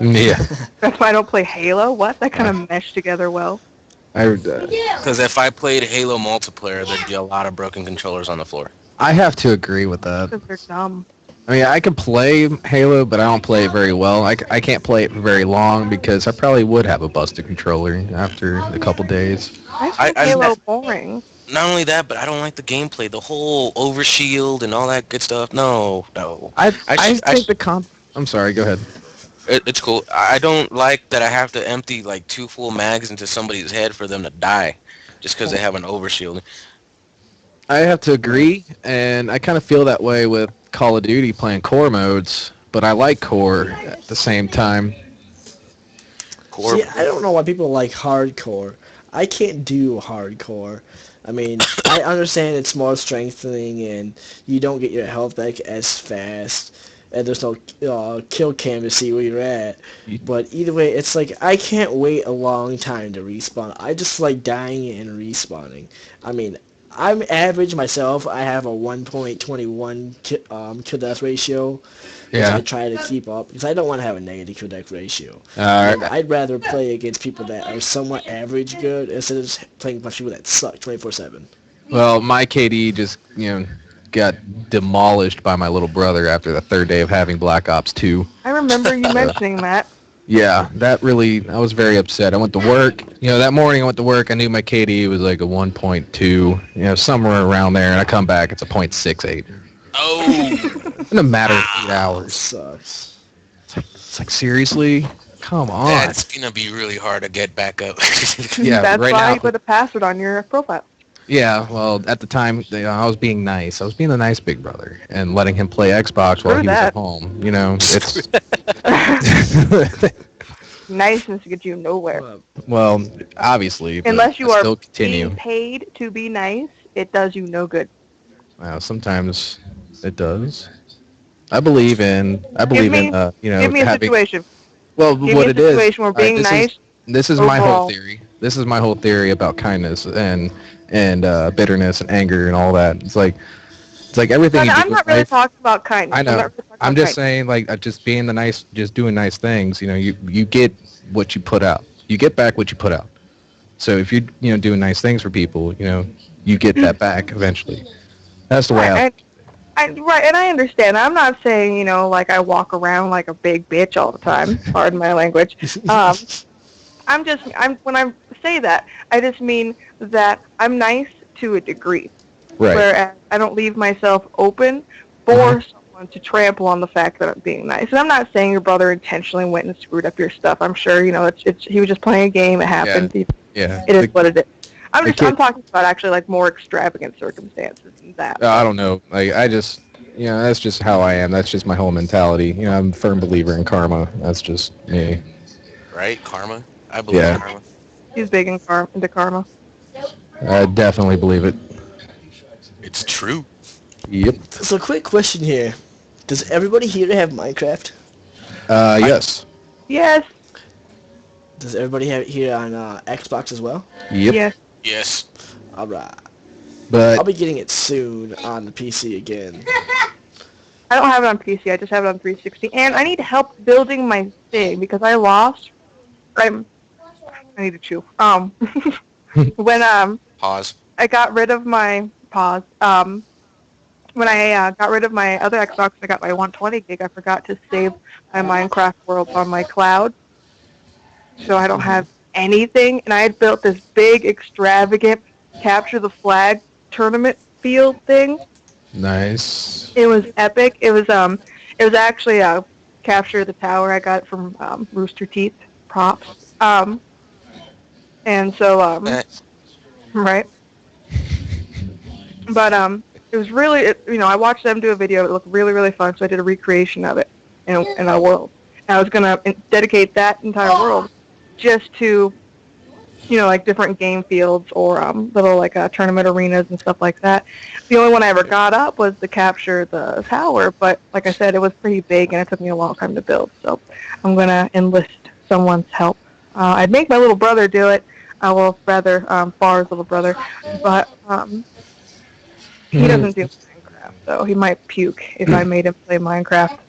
Yeah. That's why I don't play Halo? What? That kind of meshed together well. Because if I played Halo multiplayer, there'd be a lot of broken controllers on the floor. I have to agree with that. Because they're dumb. I mean, I can play Halo, but I don't play it very well. I can't play it for very long because I probably would have a busted controller after a couple days. I find Halo boring. Not only that, but I don't like the gameplay. The whole overshield and all that good stuff. No. I'm sorry, go ahead. It's cool. I don't like that I have to empty like 2 full mags into somebody's head for them to die just because they have an overshield. I have to agree, and I kind of feel that way with Call of Duty playing core modes, but I like core at the same time. See, I don't know why people like hardcore. I can't do hardcore. I mean, I understand it's more strengthening and you don't get your health back as fast. And there's no kill cam to see where you're at. But either way, it's like I can't wait a long time to respawn. I just like dying and respawning. I mean, I'm average myself. I have a 1.21 kill death ratio, which I try to keep up because I don't want to have a negative kill death ratio. I'd rather play against people that are somewhat average good instead of playing against people that suck 24/7. Well, my KD just got demolished by my little brother after the third day of having Black Ops 2. I remember you mentioning that. Yeah, I was very upset. I went to work, that morning I went to work, I knew my KD was like a 1.2, somewhere around there, and I come back, it's a 0.68. Oh! In a matter of 8 hours. Sucks. It's like, seriously? Come on. That's going to be really hard to get back up. Yeah, That's right why now, you put a password on your profile. Yeah, well, at the time, I was being nice. I was being a nice big brother and letting him play Xbox while he was at home. It's... Niceness gets you nowhere. Well, obviously. Unless you I are still continue. being paid to be nice, it does you no good. Well, sometimes it does. I believe in Give me a situation. Well, Give what me a it is. situation where being nice. This is my whole theory. This is my whole theory about kindness and bitterness and anger and all that. It's like everything. I'm not really talking about kindness. I know. I'm just saying, just being just doing nice things. You get what you put out. You get back what you put out. So if you're doing nice things for people, you get that back eventually. That's the way Right, and I understand. I'm not saying, like I walk around like a big bitch all the time. Pardon my language. When I say that, I just mean that I'm nice to a degree. Right. Whereas I don't leave myself open for someone to trample on the fact that I'm being nice. And I'm not saying your brother intentionally went and screwed up your stuff. I'm sure, he was just playing a game. It happened. Yeah. It is what it is. I'm kid- talking about actually like more extravagant circumstances than that. I don't know. Like I just, that's just how I am. That's just my whole mentality. I'm a firm believer in karma. That's just me. Right? Karma? I believe in karma. He's big into karma. I definitely believe it. It's true. Yep. So, quick question here: does everybody here have Minecraft? Yes. Yes. Does everybody have it here on Xbox as well? Yep. Yes. Yes. All right. But I'll be getting it soon on the PC again. I don't have it on PC. I just have it on 360, and I need help building my thing because I lost. I need to chew. When Pause. I got rid of my pause. When I got rid of my other Xbox, I got my 120 gig. I forgot to save my Minecraft worlds on my cloud, so I don't have anything. And I had built this big, extravagant capture the flag tournament field thing. nice. It was epic. It was actually a capture the tower. I got it from Rooster Teeth props. And so right. But it was really I watched them do a video. It looked really really fun. So I did a recreation of it in a world. And I was gonna dedicate that entire world just to like different game fields or little like tournament arenas and stuff like that. The only one I ever got up was to capture the tower, but like I said, it was pretty big and it took me a long time to build. So I'm gonna enlist someone's help. I'd make my little brother do it. Well, rather Far's little brother, but he doesn't do Minecraft, so he might puke if I made him play Minecraft.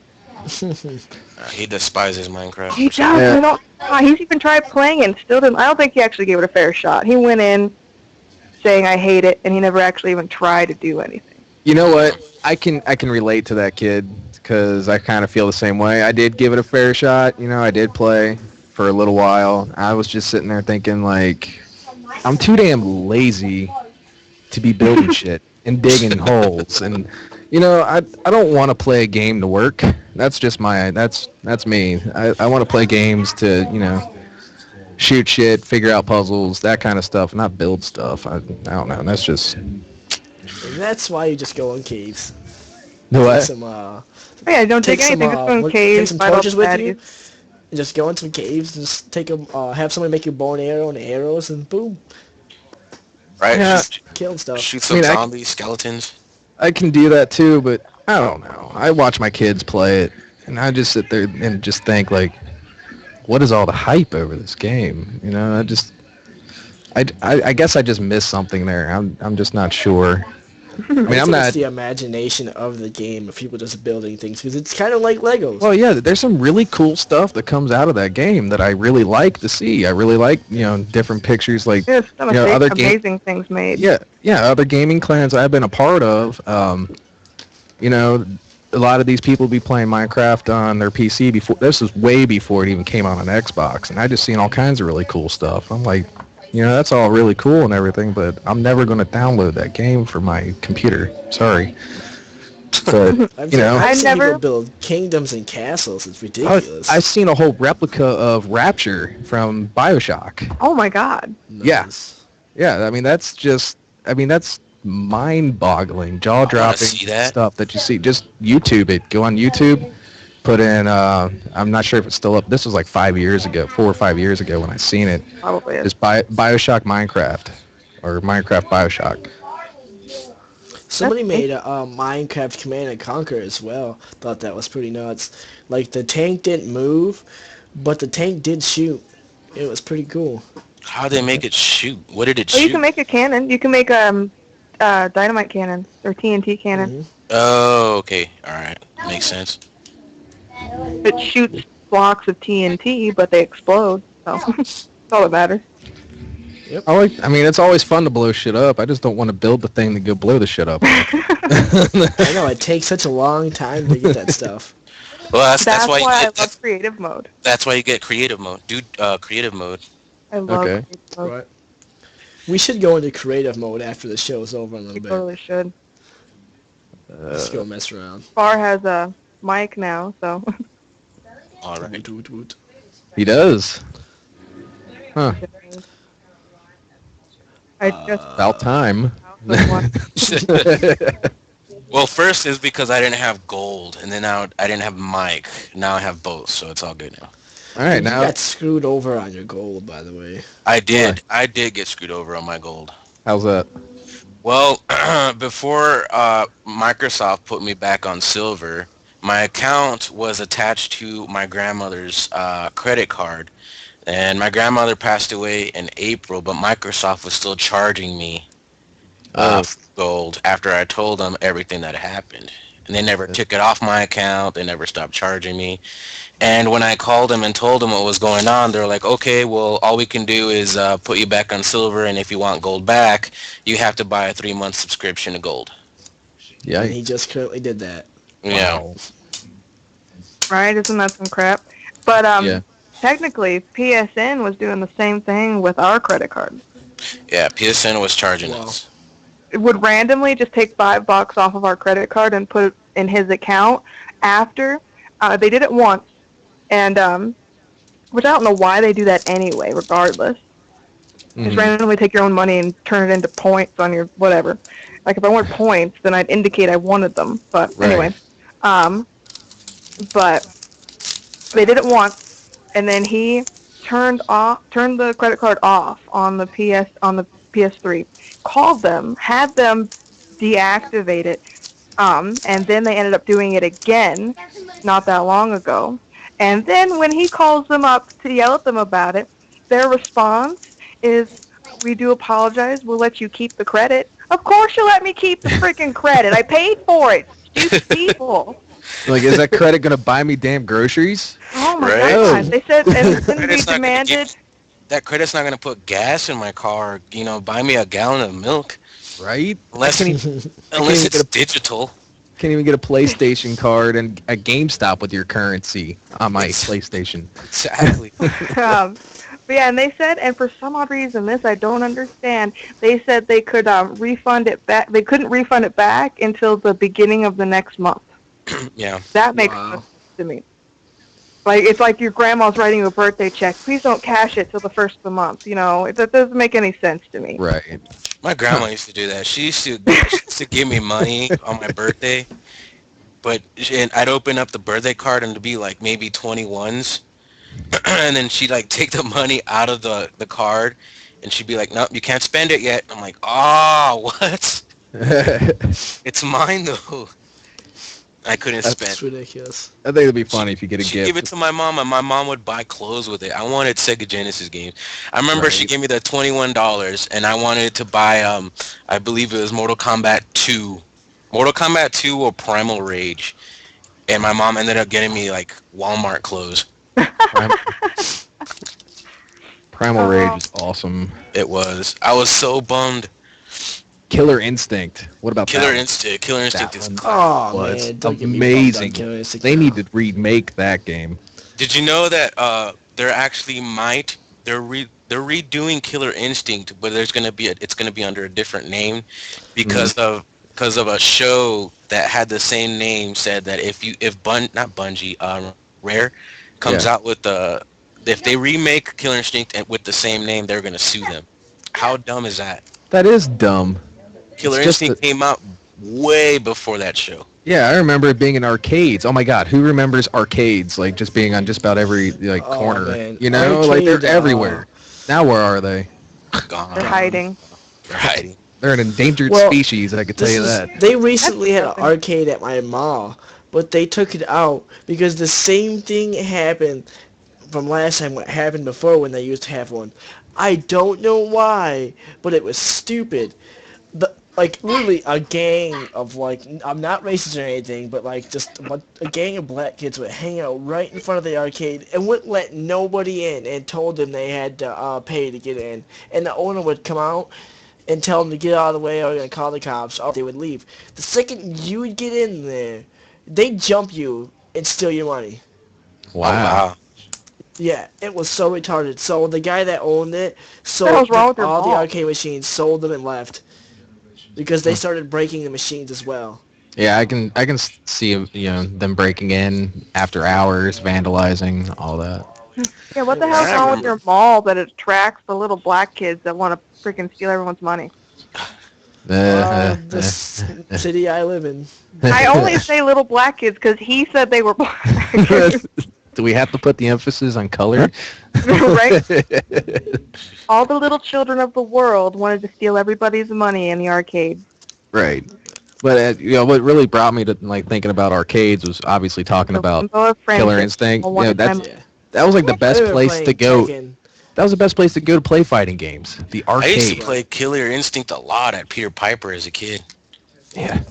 He despises Minecraft. He does. He's even tried playing it and still didn't. I don't think he actually gave it a fair shot. He went in saying I hate it, and he never actually even tried to do anything. You know what? I can relate to that kid because I kind of feel the same way. I did give it a fair shot. I did play for a little while. I was just sitting there thinking like, I'm too damn lazy to be building shit and digging holes, and I don't want to play a game to work. That's just that's me. I want to play games to shoot shit, figure out puzzles, that kind of stuff, not build stuff. I don't know. That's just. And that's why you just go in caves. No what? Take some, Yeah, don't take anything. Just go in caves. Take some torches with you. And just go into some caves and just take them. Have somebody make you a bow and arrow and arrows, and boom. Right? Yeah. Just Kill stuff. shoot some zombies, skeletons. I can do that too, but I don't know. I watch my kids play it, and I just sit there and just think like, what is all the hype over this game? I guess I just missed something there. I'm just not sure. I mean, I I'm think not. It's the imagination of the game of people just building things because it's kind of like Legos. Well, yeah, there's some really cool stuff that comes out of that game that I really like to see. I really like, different pictures like, There's some other amazing things made. Yeah, other gaming clans I've been a part of. A lot of these people be playing Minecraft on their PC before. This was way before it even came out on Xbox, and I just seen all kinds of really cool stuff. I'm like, that's all really cool and everything, but I'm never going to download that game for my computer. Sorry. But, I've seen never people build kingdoms and castles. It's ridiculous. I've seen a whole replica of Rapture from BioShock. Oh my God. Nice. Yeah, that's mind-boggling, jaw-dropping stuff that you see. Just YouTube it. Go on YouTube. Put in, I'm not sure if it's still up. This was like 4 or 5 years ago when I seen it. Probably is. Just BioShock Minecraft, or Minecraft BioShock. Somebody made a Minecraft Command and Conquer as well. Thought that was pretty nuts. Like, the tank didn't move, but the tank did shoot. It was pretty cool. How'd they make it shoot? What did it Well, shoot? you can make a cannon. You can make dynamite cannon or TNT cannon. Mm-hmm. Oh, okay. All right. Makes sense. It shoots blocks of TNT, but they explode. So that's all that matters. I mean, it's always fun to blow shit up. I just don't want to build the thing to go blow the shit up. I know, it takes such a long time to get that stuff. Well, that's That's why you why I get love creative mode. that's why you get creative mode. Dude, creative mode. I love Okay. creative mode. Right. We should go into creative mode after the show's over in a We little bit. totally should. Let's go mess around. Bar has a mic now, so. All right. Woot, woot, woot. He does. Huh. I just About time. Well, first is because I didn't have gold, and then now I didn't have mic. Now I have both, so it's all good now. All right, You now got screwed over on your gold, by the way. I did get screwed over on my gold. how's that? Well, before Microsoft put me back on silver, my account was attached to my grandmother's credit card. And my grandmother passed away in April, but Microsoft was still charging me gold after I told them everything that happened. And they never took it off my account. They never stopped charging me. And when I called them and told them what was going on, they're like, okay, well, all we can do is put you back on silver, and if you want gold back, you have to buy a 3-month subscription to gold. Yeah. And he just currently did that. Yeah. right? Isn't that some crap? But Yeah. technically, PSN was doing the same thing with our credit card. Yeah, PSN was charging Wow. us. It would randomly just take $5 off of our credit card and put it in his account after. They did it once, and which I don't know why they do that anyway, regardless. Just randomly take your own money and turn it into points on your whatever. Like if I want points, then I'd indicate I wanted them. But Right. anyway, but they did it once, and then he turned the credit card off on the PS3. Called them, had them deactivate it, and then they ended up doing it again not that long ago. And then when he calls them up to yell at them about it, their response is, "We do apologize. We'll let you keep the credit." Of course you let me keep the freaking credit. I paid for it. Stupid people. Like, is that credit gonna buy me damn groceries? Oh my Right? God. They said, and then we Credit's not gonna demanded. That credit's not going to put gas in my car, buy me a gallon of milk. Right? Unless, even unless get it's a- digital. Can't even get a PlayStation card and a GameStop with your currency on my PlayStation. Exactly. But yeah, and they said, and for some odd reason, this I don't understand, they said they could refund it back. They couldn't refund it back until the beginning of the next month. Yeah. That makes Wow. sense to me. Like, it's like your grandma's writing you a birthday check. Please don't cash it till the first of the month. That doesn't make any sense to me. Right. My grandma used to do that. She used to give me money on my birthday, and I'd open up the birthday card and it'd be like maybe 21s, and then she'd like take the money out of the card, and she'd be like, "Nope, you can't spend it yet." I'm like, "Oh, what? It's mine though." I couldn't spend. That's ridiculous. I think it'd be funny if you get a She'd gift. give it to my mom, and my mom would buy clothes with it. I wanted Sega Genesis games. I remember she Right. gave me the $21, and I wanted to buy, I believe it was Mortal Kombat 2 or Primal Rage, and my mom ended up getting me like Walmart clothes. Primal Rage is awesome. It was. I was so bummed. Killer Instinct. What about Killer that? Instinct. Killer Instinct is. one Oh, was man. Don't get me bummed on amazing. Killer Instinct They now. need to remake that game. Did you know that they're actually they're redoing Killer Instinct, but it's gonna be under a different name because of a show that had the same name said that not Bungie, Rare comes out with if they remake Killer Instinct and with the same name, they're gonna sue them. How dumb is that? That is dumb. Killer It's just Instinct came out way before that show. Yeah, I remember it being in arcades. Oh my God, who remembers arcades? Like just being on just about every Oh, corner. man. Like they're Arcade, everywhere. Now where are they? Gone. They're hiding. They're hiding. They're an endangered Well, species. I could tell you that. They recently had an That's arcade at my mall, but they took it out because the same thing happened from last time what happened before when they used to have one. I don't know why, but it was stupid. like literally a gang of like I'm not racist or anything, but like just a gang of black kids would hang out right in front of the arcade and wouldn't let nobody in and told them they had to pay to get in. And the owner would come out and tell them to get out of the way or they're gonna call the cops. Or they would leave. The second you would get in there, they'd jump you and steal your money. Oh, Wow. wow. Yeah, it was so retarded. So the guy that owned it What the sold hell's wrong with your all the mall? arcade machines, sold them and left because they started breaking the machines as well. Yeah, I can see them breaking in after hours, vandalizing, all that. Yeah, what the I hell's wrong with remember. your mall that it attracts the little black kids that want to freaking steal everyone's money? The city I live in. I only say little black kids because he said they were black. Do we have to put the emphasis on color? Right? All the little children of the world wanted to steal everybody's money in the arcade. Right. But what really brought me to like thinking about arcades was obviously talking about Killer Instinct. Yeah. That was like the best remember place to playing go. Tekken. That was the best place to go to play fighting games. The I used to arcade. play Killer Instinct a lot at Peter Piper as a kid. Yeah.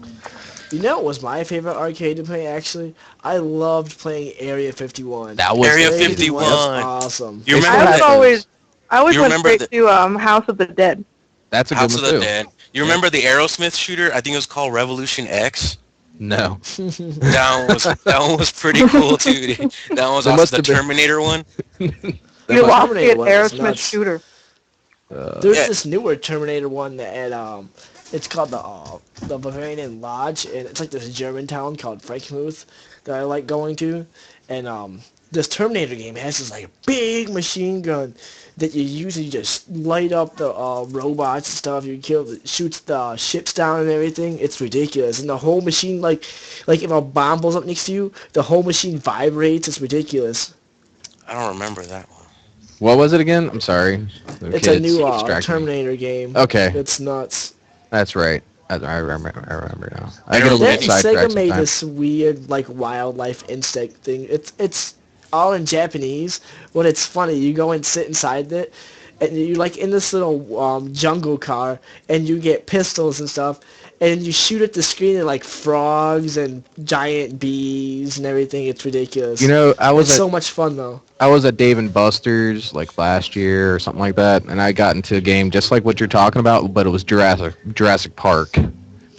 You know what was my favorite arcade to play, actually? I loved playing Area 51. That was Area Area 51. was awesome. You They remember still I have was those. always You went remember straight to House of the Dead. That's a good House of one the too. Dead? You remember the Aerosmith shooter? I think it was called Revolution X. No. That one was pretty cool too. Dude. That one was There also must the have been- Terminator one. You must- lost Terminator it, one was Aerosmith nuts. shooter. There's Yeah. this newer Terminator one that it's called the Bavarian Lodge, and it's like this German town called Frankmuth that I like going to, and this Terminator game has this like big machine gun that you use and you just light up the robots and stuff. You shoots the ships down and everything. It's ridiculous, and the whole machine like if a bomb blows up next to you, the whole machine vibrates. It's ridiculous. I don't remember that one. What was it again? I'm sorry. The It's a kids new distracted me. Terminator game. Okay, It's nuts. that's right. I remember now. I I get a remember little That and sidetracked Sega made sometimes. this weird like wildlife insect thing. It's all in Japanese. When it's funny, you go and sit inside it, and you're like in this little jungle car, and you get pistols and stuff, and you shoot at the screen and like frogs and giant bees and everything. It's ridiculous. You know, It's so much fun though. I was at Dave and Buster's like last year or something like that, and I got into a game just like what you're talking about, but it was Jurassic Park.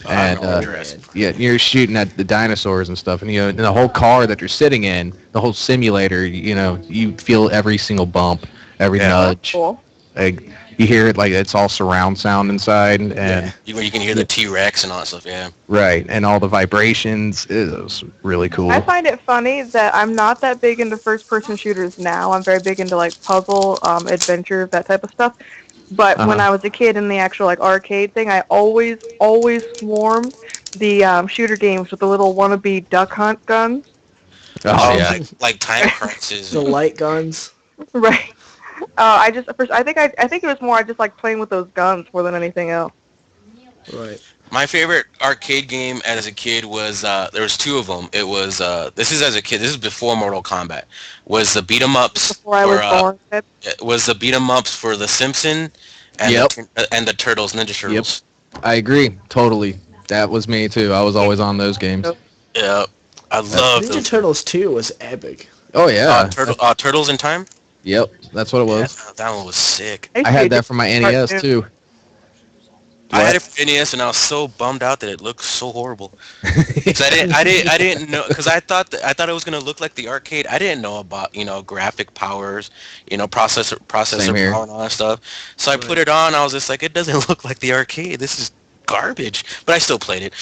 I And remember Jurassic. yeah, you're shooting at the dinosaurs and stuff, and and the whole car that you're sitting in, the whole simulator, you feel every single bump, every Yeah. nudge. Cool. Like you hear it like it's all surround sound inside, and Where you can hear the T-Rex and all that stuff. Yeah. right, and all the vibrations. It was really cool. I find it funny that I'm not that big into first-person shooters now. I'm very big into like puzzle, adventure, that type of stuff. But when Uh-huh. I was a kid in the actual like arcade thing, I always swarmed the shooter games with the little wannabe duck hunt guns. Oh yeah, like Time Crisis. The light guns. Right. I think it was more I just like playing with those guns more than anything else. Right. My favorite arcade game as a kid was there was two of them. It was this is as a kid. This is before Mortal Kombat. Was the beat 'em ups Before I was born. It was the beat 'em ups for the Simpson and Yep. the Turtles, Ninja Turtles. I agree totally. That was me too. I was always on those games. Yep. Yeah, I love Ninja those. Turtles 2 was epic. Oh yeah. Turtles in Time. Yep, that's what it was. Yeah, that one was sick. I had that for my NES too. I had it for NES, and I was so bummed out that it looked so horrible. 'Cause I didn't know, because I thought it was gonna look like the arcade. I didn't know about graphic powers, processor Same here. power and all that stuff. So I put it on. I was just like, it doesn't look like the arcade. This is garbage. But I still played it.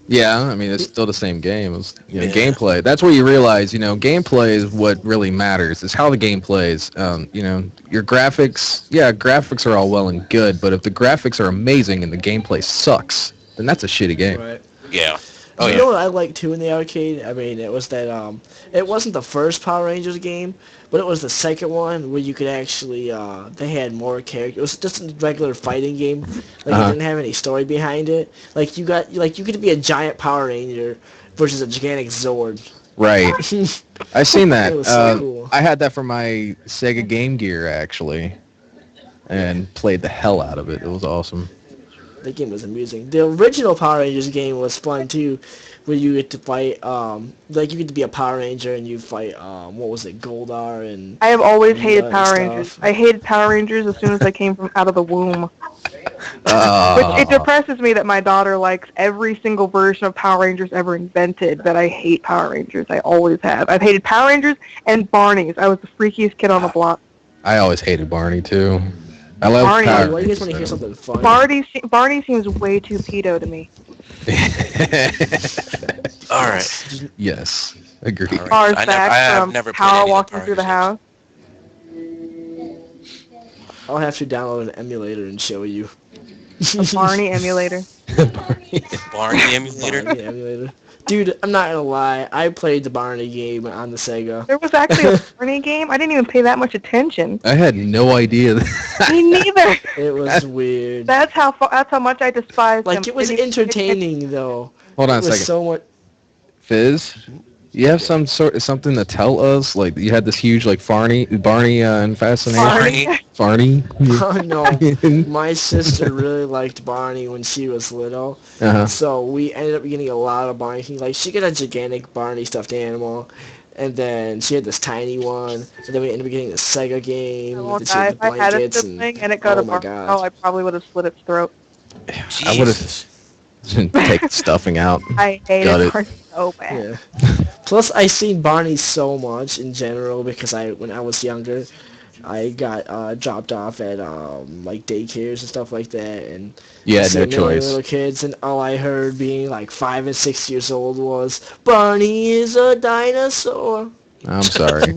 Yeah, I mean it's still the same game. It's Yeah. gameplay. That's where you realize gameplay is what really matters. It's how the game plays. Your graphics. Yeah, graphics are all well and good, but if the graphics are amazing and the gameplay sucks, then that's a shitty game. Right. Yeah. Oh You yeah. know what I liked too in the arcade? I mean, it was that it wasn't the first Power Rangers game, but it was the second one where you could actually they had more characters. It was just a regular fighting game. Like it didn't have any story behind it. Like you could be a giant Power Ranger versus a gigantic Zord. Right. I've seen that. It was so cool. I had that for my Sega Game Gear actually, and played the hell out of it. It was awesome. That game was amusing. The original Power Rangers game was fun too, where you get to fight, like you get to be a Power Ranger and you fight, what was it, Goldar and I have always Rita hated and Power Rangers. stuff. I hated Power Rangers as soon as I came from out of the womb. Which it Uh, depresses me that my daughter likes every single version of Power Rangers ever invented, but I hate Power Rangers. I always have. I've hated Power Rangers and Barney's. I was the freakiest kid on the block. I always hated Barney too. I love Barney. Power Why do you guys want to hear Rangers, something fun? Barney seems way too pedo to me. though. All right. Yes, agreed. All right. Cars I back have from never played Power any of the walking Power through the Rangers house. I'll have to download an emulator and show you. A Barney emulator. Barney. Barney emulator. Barney emulator. Dude, I'm not gonna lie. I played the Barney game on the Sega. There was actually a Barney game. I didn't even pay that much attention. I had no idea. Me neither. It was weird. That's how much I despised him. Like, it was entertaining, though. Hold on It a was second. so much... Fizz, you have something to tell us? Like you had this huge like Barney fascination. Barney. Barney. Oh, no. My sister really liked Barney when she was little. Uh-huh. So we ended up getting a lot of Barney things. Like, she got a gigantic Barney stuffed animal. And then she had this tiny one. And then we ended up getting the Sega game. I With won't the, die. with the If I had a blankets sibling and it got oh a my Barney God. doll, I probably would have slit its throat. I would have Jesus. take the stuffing out. I Got hated it. Barney so bad. Yeah. Plus, I seen Barney so much in general because when I was younger, I got dropped off at like daycares and stuff like that, and You I had seen no a million choice. little kids, and all I heard being like 5 and 6 years old was Barney is a dinosaur. I'm sorry.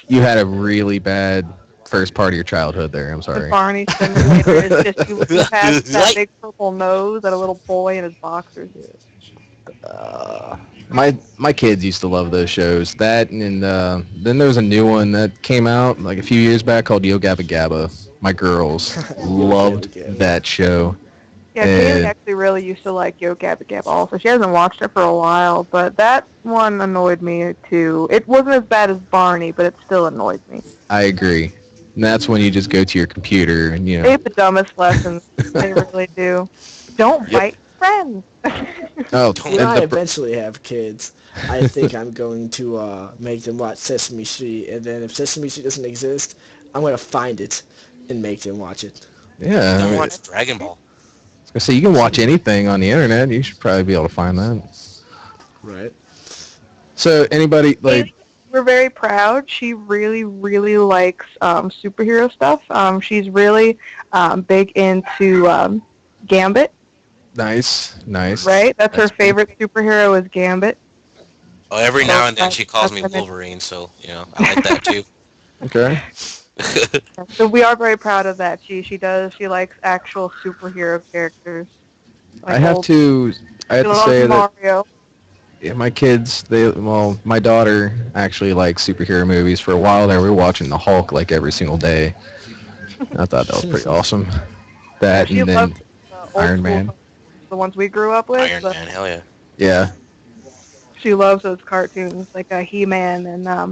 You had a really bad first part of your childhood there. I'm The sorry. Barney simulator is just you have that big purple nose and a little boy in his boxers. My kids used to love those shows. That and then there was a new one that came out like a few years back called Yo Gabba Gabba. My girls loved Gabba Gabba. that show. Yeah, Kaylee And- actually really used to like Yo Gabba Gabba also. She hasn't watched it for a while, but that one annoyed me too. It wasn't as bad as Barney, but it still annoyed me. I agree. And that's when you just go to your computer and They have the dumbest lessons. They really do. Don't bite friends. Oh, When I the, eventually have kids, I think I'm going to make them watch Sesame Street, and then if Sesame Street doesn't exist, I'm going to find it and make them watch it. yeah. I Don't mean, watch Dragon Ball. so you can watch anything on the internet. You should probably be able to find that. Right? So anybody like We're very proud. She really, really likes superhero stuff. She's really big into Gambit, nice. right? That's her That's cool. favorite superhero is Gambit. Oh, every now and then that's- she calls me that's what I meant. Wolverine, so I like that too. Okay. So we are very proud of that. She likes actual superhero characters. I have to She loves say that Mario. yeah, my kids my daughter actually likes superhero movies. For a while there we were watching the Hulk like every single day. I thought that was pretty awesome. That She and then loves old Iron school Man. ones, the ones we grew up with. Iron but Man, hell yeah. yeah. She loves those cartoons like He-Man and That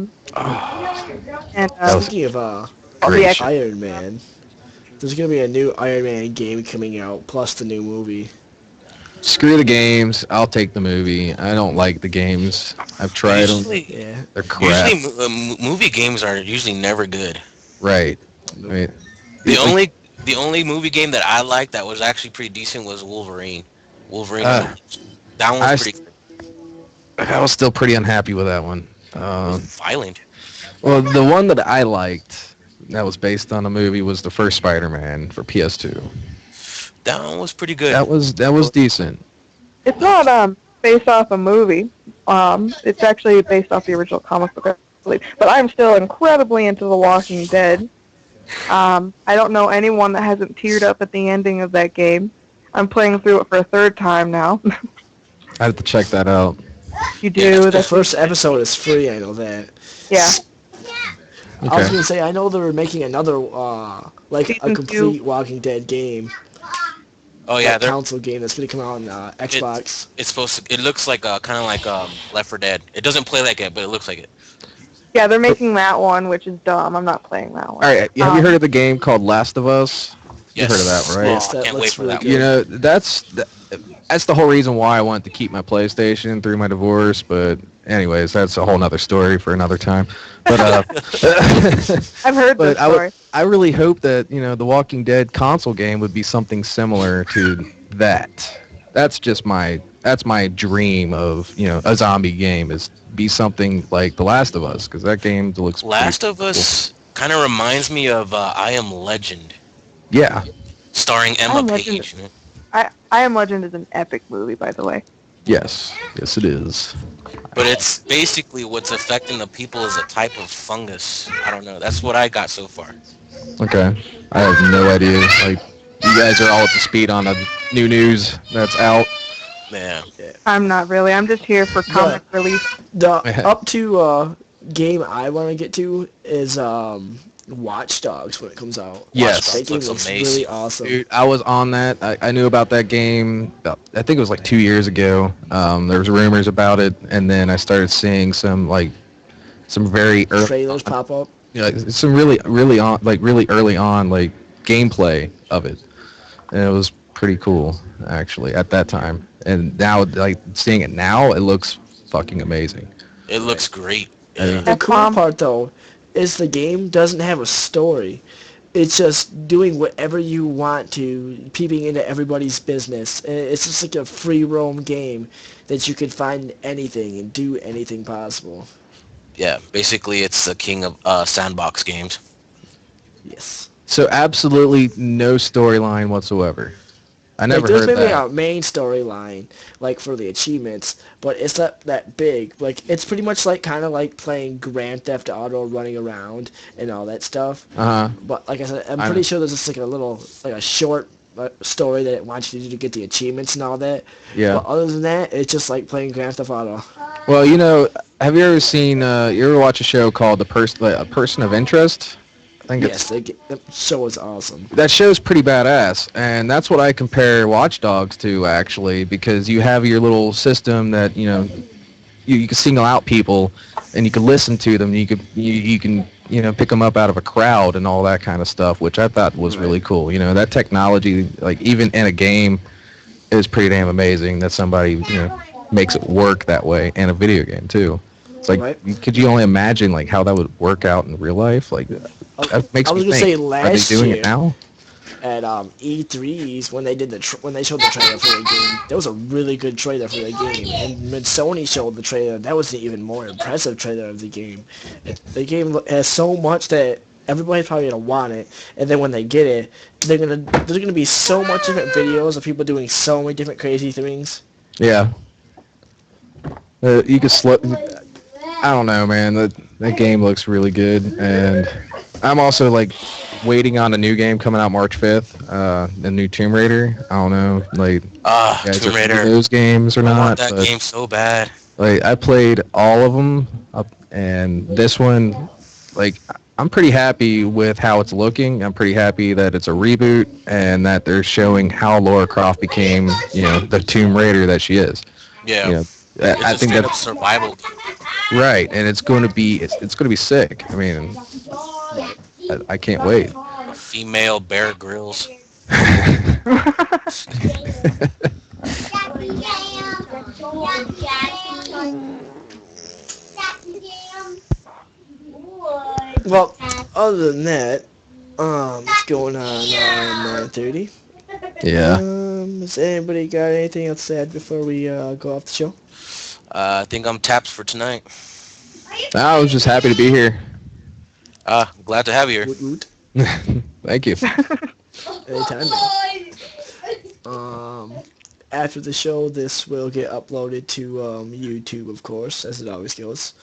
was Speaking of great. X- Iron Man, there's going to be a new Iron Man game coming out, plus the new movie. Screw the games. I'll take the movie. I don't like the games. I've tried them. Usually, Yeah. They're crap. movie games are usually never good. Right. I mean, The only movie game that I liked that was actually pretty decent was Wolverine. Wolverine. That one I was pretty I was still pretty unhappy with that one. violent. Well, the one that I liked that was based on a movie was the first Spider-Man for PS2. That one was pretty good. That was decent. It's not based off a movie. It's actually based off the original comic book, I believe. But I'm still incredibly into The Walking Dead. I don't know anyone that hasn't teared up at the ending of that game. I'm playing through it for a third time now. I have to check that out. You do. The That's first episode is free, I know that. yeah. I was Okay. going to say, I know they were making another, like Season a complete Walking Dead game. Oh yeah, That console game that's going to come out on Xbox. it's supposed to. It looks like kind of like Left 4 Dead. It doesn't play like it, but it looks like it. Yeah, they're making that one, which is dumb. I'm not playing that one. All right. Have you heard of the game called Last of Us? You heard of that, right? Yes, Oh, that can't wait looks for really that. good. You know, that's the whole reason why I wanted to keep my PlayStation through my divorce. But anyways, that's a whole nother story for another time. But I've heard this but story. I really hope that the Walking Dead console game would be something similar to that. That's my dream of a zombie game is be something like The Last of Us because that game looks pretty Last of cool. Us kind of reminds me of I Am Legend, Yeah. starring I Emma Am Legend. Page. I Am Legend is an epic movie, by the way. Yes. Yes, it is. But it's basically what's affecting the people is a type of fungus. I don't know. That's what I got so far. Okay. I have no idea. Like, you guys are all up to speed on the new news that's out. Yeah. I'm not really. I'm just here for comic relief. The up to game I want to get to is Watch Dogs when it comes out. Yes. That game Looks looks amazing. really awesome. Dude, I was on that. I knew about that game. I think it was like 2 years ago. There was rumors about it, and then I started seeing some very early Trailers pop up. some really early on like gameplay of it, and it was pretty cool actually at that time. And now, like seeing it now, it looks fucking amazing. It looks great. I mean, Yeah. The cool part though is the game doesn't have a story. It's just doing whatever you want to, peeping into everybody's business. And it's just like a free roam game that you could find anything and do anything possible. Yeah. Basically, it's the king of sandbox games. Yes. so absolutely no storyline whatsoever. I never Like, there's heard maybe that. a main storyline, like for the achievements, but it's not that big. Like, it's pretty much like kind of like playing Grand Theft Auto, running around and all that stuff. Uh huh. But like I said, I'm I pretty know. sure there's just like a little, like a short story that it wants you to do to get the achievements and all that. Yeah. But other than that, it's just like playing Grand Theft Auto. Well, have you ever seen? You ever watch a show called A Person of Interest? I think Yes, the show is awesome. that show's pretty badass, and that's what I compare Watch Dogs to actually, because you have your little system that you can single out people, and you can listen to them. You can pick them up out of a crowd and all that kind of stuff, which I thought was really cool. That technology, like even in a game, is pretty damn amazing that somebody makes it work that way in a video game too. It's like, Right. could you only imagine like how that would work out in real life? Like that makes I was me gonna think, say are they last doing year it now? at E3s when they did when they showed the trailer for the game. That was a really good trailer for the game. And when Sony showed the trailer, that was the even more impressive trailer of the game. The game has so much that everybody's probably gonna want it, and then when they get it, there's gonna be so much different videos of people doing so many different crazy things. Yeah. You could I don't know, man. That game looks really good, and I'm also like waiting on a new game coming out March 5th. The new Tomb Raider. I don't know, like you guys Tomb are familiar Raider. with those games or I not? want that but, game so bad. Like I played all of them, and this one, like I'm pretty happy with how it's looking. I'm pretty happy that it's a reboot and that they're showing how Laura Croft became, the Tomb Raider that she is. Yeah. You know, It's I a think straight up that's survival game. right, and it's going to be sick. I mean, I can't wait. Female Bear Grylls. Well, other than that, it's going on 9:30. Yeah. Has anybody got anything else to add before we go off the show? I think I'm tapped for tonight. I was just happy to be here. Glad to have you here. Woot woot. Thank you. Anytime. After the show, this will get uploaded to YouTube, of course, as it always goes.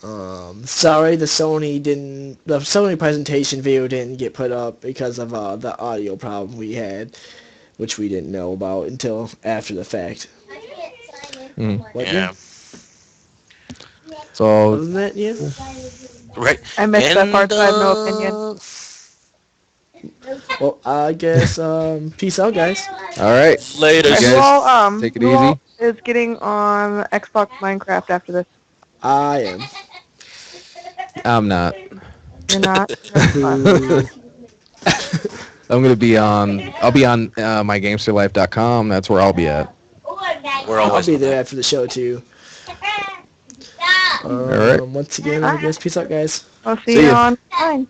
Sorry, the Sony presentation video didn't get put up because of the audio problem we had, which we didn't know about until after the fact. What, Yeah. So Other than that, yeah. Right. I missed that part, so I have no And, opinion. Well, I guess peace out, guys. all right. Later. You Who guys all, take it who all easy. is getting on Xbox Minecraft after this? I am. I'm not. You're not? That's fine. Boo. I'm gonna be on. I'll be on mygamsterlife.com. That's where I'll be at. We're I'll always be there after the show too. All right. Once again, I guess peace out, guys. I'll see See you ya. on time.